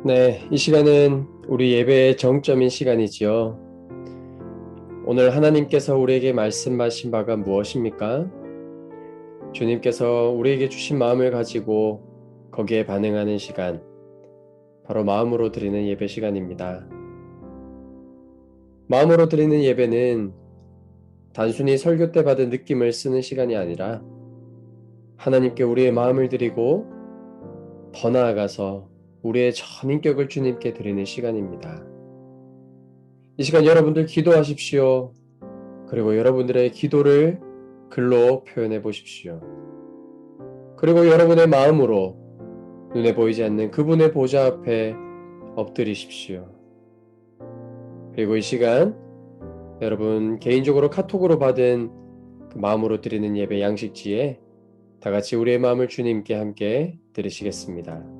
네, 이 시간은 우리 예배의 정점인 시간이지요. 오늘 하나님께서 우리에게 말씀하신 바가 무엇입니까? 주님께서 우리에게 주신 마음을 가지고 거기에 반응하는 시간, 바로 마음으로 드리는 예배 시간입니다. 마음으로 드리는 예배는 단순히 설교 때 받은 느낌을 쓰는 시간이 아니라 하나님께 우리의 마음을 드리고 더 나아가서 우리의 전 인격을 주님께 드리는 시간입니다. 이 시간 여러분들 기도하십시오. 그리고 여러분들의 기도를 글로 표현해 보십시오. 그리고 여러분의 마음으로 눈에 보이지 않는 그분의 보좌 앞에 엎드리십시오. 그리고 이 시간 여러분 개인적으로 카톡으로 받은 그 마음으로 드리는 예배 양식지에 다 같이 우리의 마음을 주님께 함께 드리시겠습니다.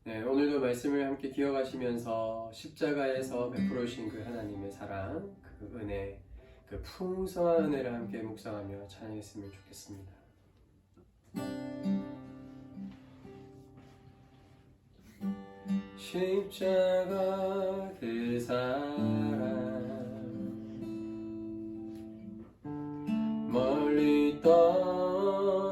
네, 오늘도 말씀을 함께 기억하시면서 십자가에서 베풀어 주신 그 하나님의 사랑, 그 은혜, 그 풍성한 은혜를 함께 묵상하며 찬양했으면 좋겠습니다. 십자가 그 사랑 멀리 떠나서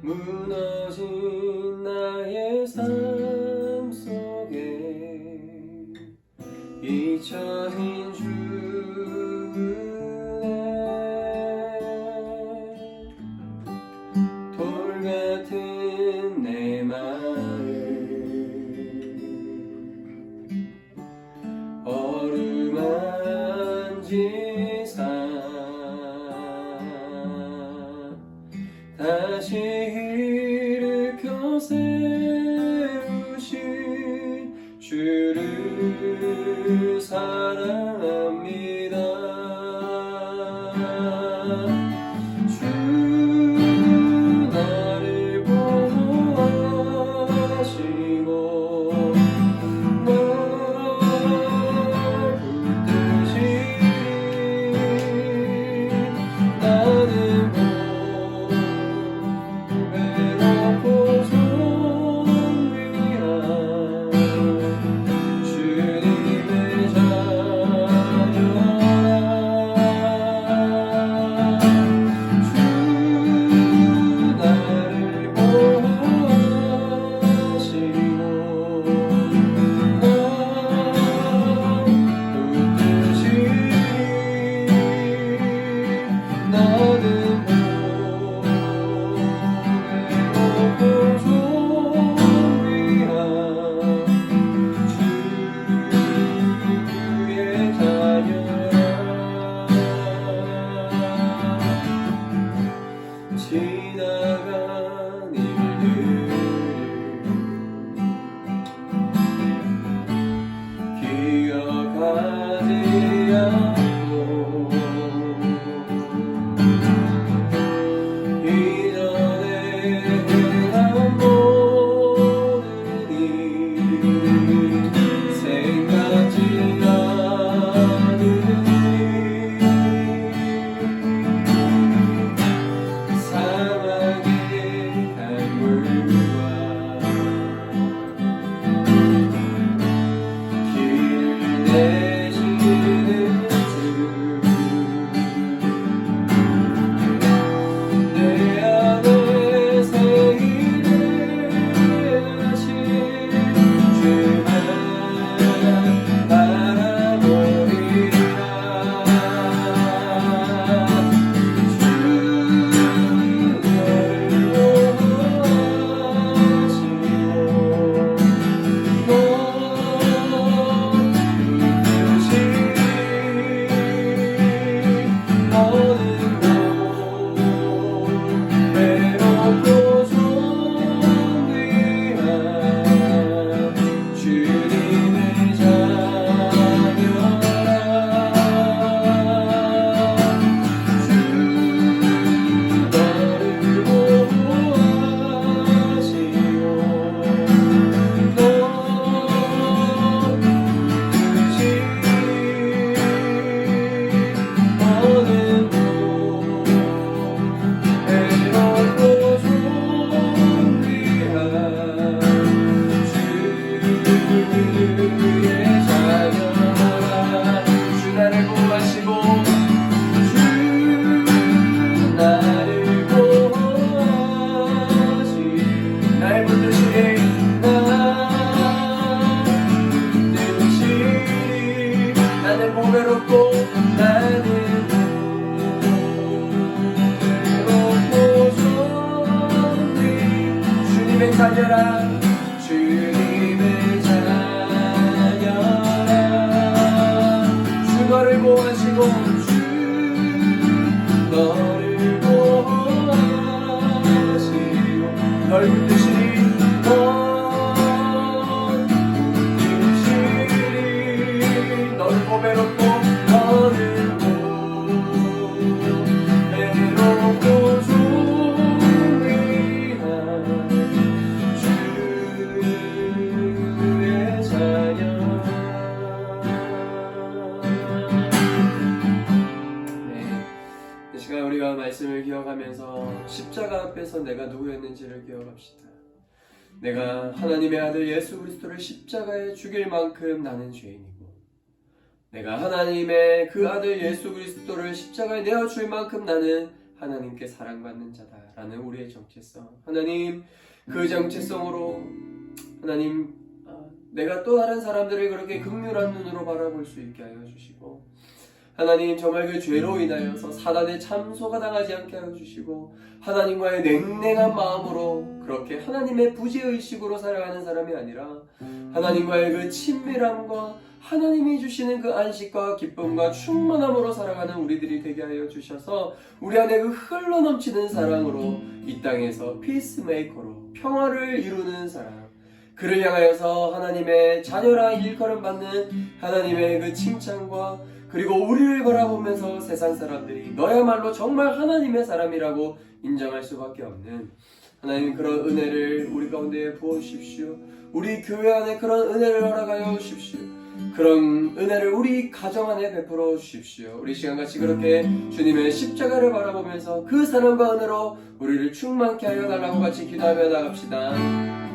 무너진 나의 삶 속에 잊혀진 주의 돌 같은 내 마음 어루만지사 다시 일으켜 세우신 주를 사랑합니다. 주 나를 보호하시고 날 붙드시니 나는 고배롭고 존귀한 주님의 자녀라. 주 나를 보호하시고 날 붙드시니 나는 고배롭고 존귀한 주의 자녀라. 지나간 일들을 기억하지 않고 이전에 행한 모든 일 생각지 않으니 사막의 강물과 길을 내시는 주 내 안에 새 일을 하신 주만 바라보리라. 주 너를 자녀라. 주님의 자녀라. 주 너를 보호하시고 주 너를 보호하시고 널 붙드시니 너를 보배롭고 너를 보배롭고 존귀한 우리가 말씀을 기억하면서 십자가 앞에서 내가 누구였는지를 기억합시다. 내가 하나님의 아들 예수 그리스도를 십자가에 죽일 만큼 나는 죄인이고, 내가 하나님의 그 아들 예수 그리스도를 십자가에 내어줄 만큼 나는 하나님께 사랑받는 자다라는 우리의 정체성. 하나님, 그 정체성으로 하나님, 내가 또 다른 사람들을 그렇게 긍휼한 눈으로 바라볼 수 있게 하여 주시고, 하나님, 정말 그 죄로 인하여서 사단의 참소가 당하지 않게 하여 주시고, 하나님과의 냉랭한 마음으로 그렇게 하나님의 부재의식으로 살아가는 사람이 아니라 하나님과의 그 친밀함과 하나님이 주시는 그 안식과 기쁨과 충만함으로 살아가는 우리들이 되게 하여 주셔서 우리 안에 그 흘러넘치는 사랑으로 이 땅에서 피스메이커로 평화를 이루는 사람, 그를 향하여서 하나님의 자녀라 일컬음 받는 하나님의 그 칭찬과 그리고 우리를 바라보면서 세상 사람들이 너야말로 정말 하나님의 사람이라고 인정할 수밖에 없는 하나님, 그런 은혜를 우리 가운데 부어주십시오. 우리 교회 안에 그런 은혜를 허락하여 주십시오. 그런 은혜를 우리 가정 안에 베풀어 주십시오. 우리 시간같이 그렇게 주님의 십자가를 바라보면서 그 사랑과 은혜로 우리를 충만케 하여 달라고 같이 기도하며 나갑시다.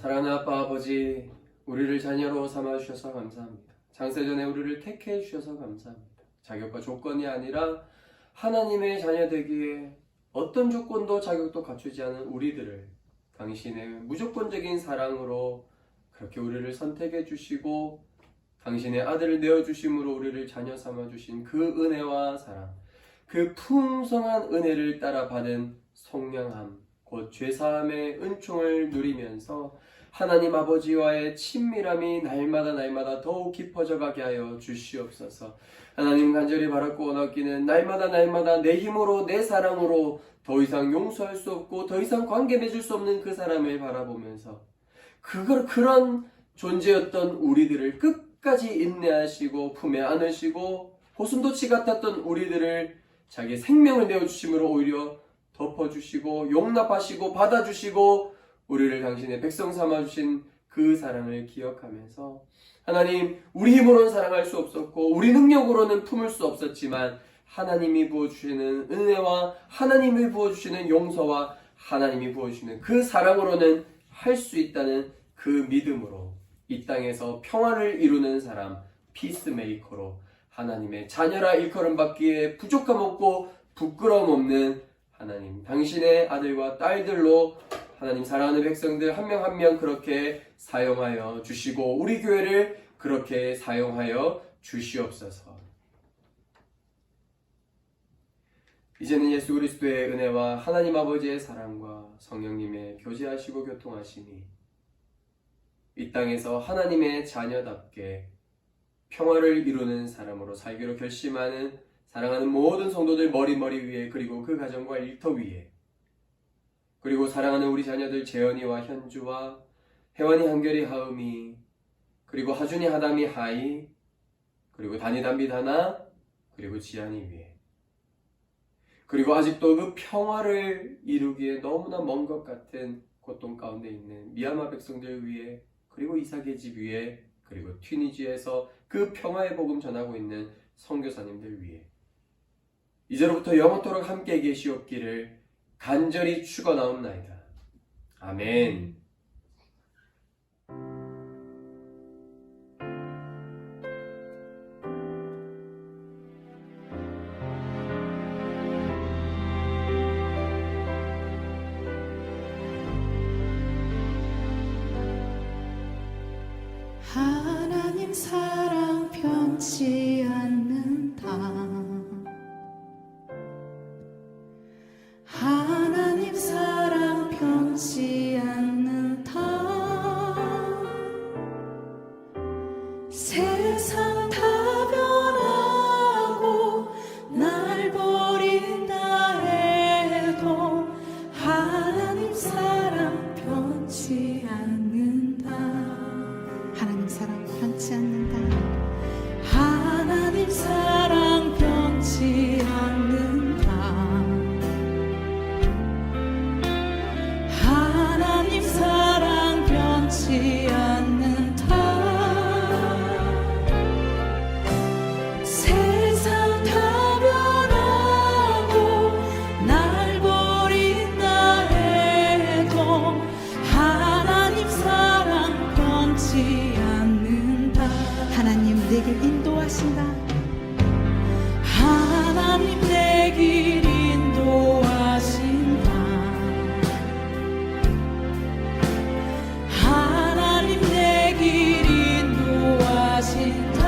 사랑하는 아빠 아버지, 우리를 자녀로 삼아주셔서 감사합니다. 창세전에 우리를 택해 주셔서 감사합니다. 자격과 조건이 아니라 하나님의 자녀 되기에 어떤 조건도 자격도 갖추지 않은 우리들을 당신의 무조건적인 사랑으로 그렇게 우리를 선택해 주시고 당신의 아들을 내어주심으로 우리를 자녀 삼아주신 그 은혜와 사랑, 그 풍성한 은혜를 따라 받은 속량함, 곧 죄사함의 은총을 누리면서 하나님 아버지와의 친밀함이 날마다 더욱 깊어져 가게 하여 주시옵소서. 하나님, 간절히 바랐고 원하기는 날마다 내 힘으로 내 사랑으로 더 이상 용서할 수 없고 더 이상 관계 맺을 수 없는 그 사람을 바라보면서 그런 존재였던 우리들을 끝까지 인내하시고 품에 안으시고 고슴도치 같았던 우리들을 자기 생명을 내어주심으로 오히려 덮어주시고 용납하시고 받아주시고 우리를 당신의 백성 삼아주신 그 사랑을 기억하면서 하나님, 우리 힘으로는 사랑할 수 없었고 우리 능력으로는 품을 수 없었지만 하나님이 부어주시는 은혜와 하나님이 부어주시는 용서와 하나님이 부어주시는 그 사랑으로는 할 수 있다는 그 믿음으로 이 땅에서 평화를 이루는 사람, 피스메이커로 하나님의 자녀라 일컬음 받기에 부족함 없고 부끄러움 없는 하나님, 당신의 아들과 딸들로 하나님 사랑하는 백성들 한 명 한 명 그렇게 사용하여 주시고 우리 교회를 그렇게 사용하여 주시옵소서. 이제는 예수 그리스도의 은혜와 하나님 아버지의 사랑과 성령님의 교제하시고 교통하시니 이 땅에서 하나님의 자녀답게 평화를 이루는 사람으로 살기로 결심하는 사랑하는 모든 성도들 머리 위에, 그리고 그 가정과 일터 위에, 그리고 사랑하는 우리 자녀들 재현이와 현주와 혜원이, 한결이, 하음이, 그리고 하준이, 하담이, 하이, 그리고 단이, 담비, 다나, 그리고 지안이 위에, 그리고 아직도 그 평화를 이루기에 너무나 먼 것 같은 고통 가운데 있는 미얀마 백성들 위에, 그리고 이삭의 집 위에, 그리고 튀니지에서 그 평화의 복음 전하고 있는 선교사님들 위에 이제로부터 영원토록 함께 계시옵기를 간절히 축원하옵나이다. 아멘. 하나님 사랑 변치 않는다. 하나님 사랑 변치 않는다. 세상 다 변하고 날 버린다 해도 하나님 사랑 변치 않는다. 하나님 사랑 변치 않는다. 하나님 사랑 변치 않는다. 하나님 사랑 변치 않는다. 세상 다 변하고 날 버린다 해도 하나님 사랑 변치 않는다. 하나님 내 길 인도하신다. 하나님 내 길 인도하신다. 하나님 내 길 인도하신다.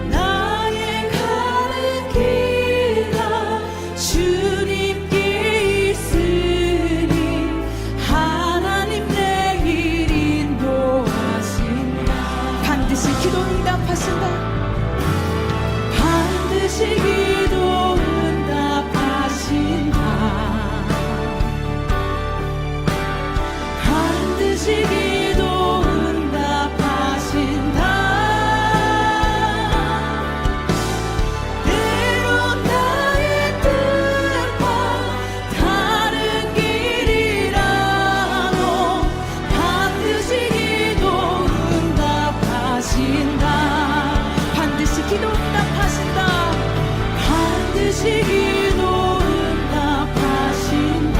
나의 가는 길아 주님께 있으니 하나님 내 길 인도하신다. 반드시 기도 응답하신다. 반드시 기도 응답하신다. 반드시 기도 응답하신다. 때론 나의 뜻과 다른 길이라도 반드시 기도 응답하신다. 반드시 기도 응답하신다. 반드시 기도 응답하신다.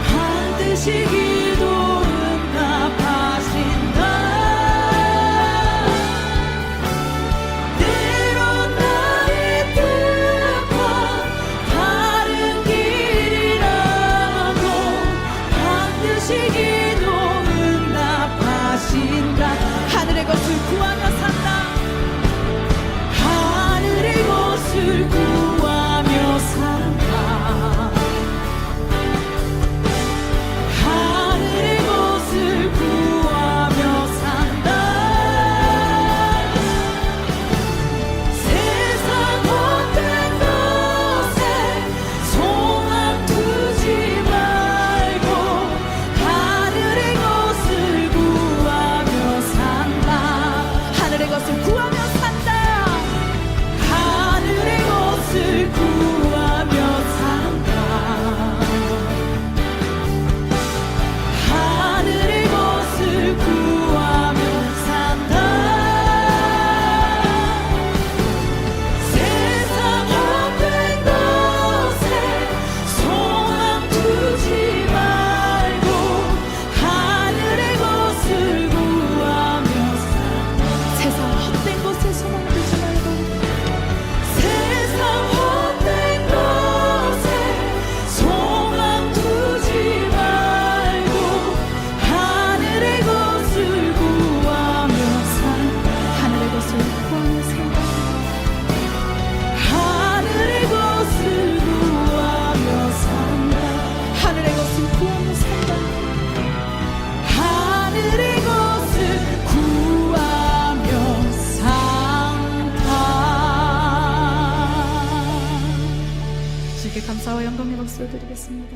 반드시 기도 응답하신다. 때론 나의 뜻과 다른 길이라도 반드시 기도 응답하신다. 하늘의 것을 구하며 산다. 하늘의 것을 구하며 산다. 하늘의 것을 구하며 산다. 세상 헛된 것에 소망 두지 말고 하늘의 것을 구하며 산다. 하늘의 것을 구하며 산다. 하늘의 것을 구하며 산다. 하늘의 것을 구하며 산다. 세상 헛된 것에 소망 두지 말고 하늘의 것을 구하며 산다. 세상 헛된 것에 소망 두지 말고 세상 헛된 것에 소망 두지 말고 하늘의 것을 구하며 산다. 하늘의 것을 구하며 산다. 하늘의 것을 구하며 산다. 하늘의 것을 구하며 산다. 하늘의 것을 구하며 산다. 주께 감사와 영광의 박수를 드리겠습니다.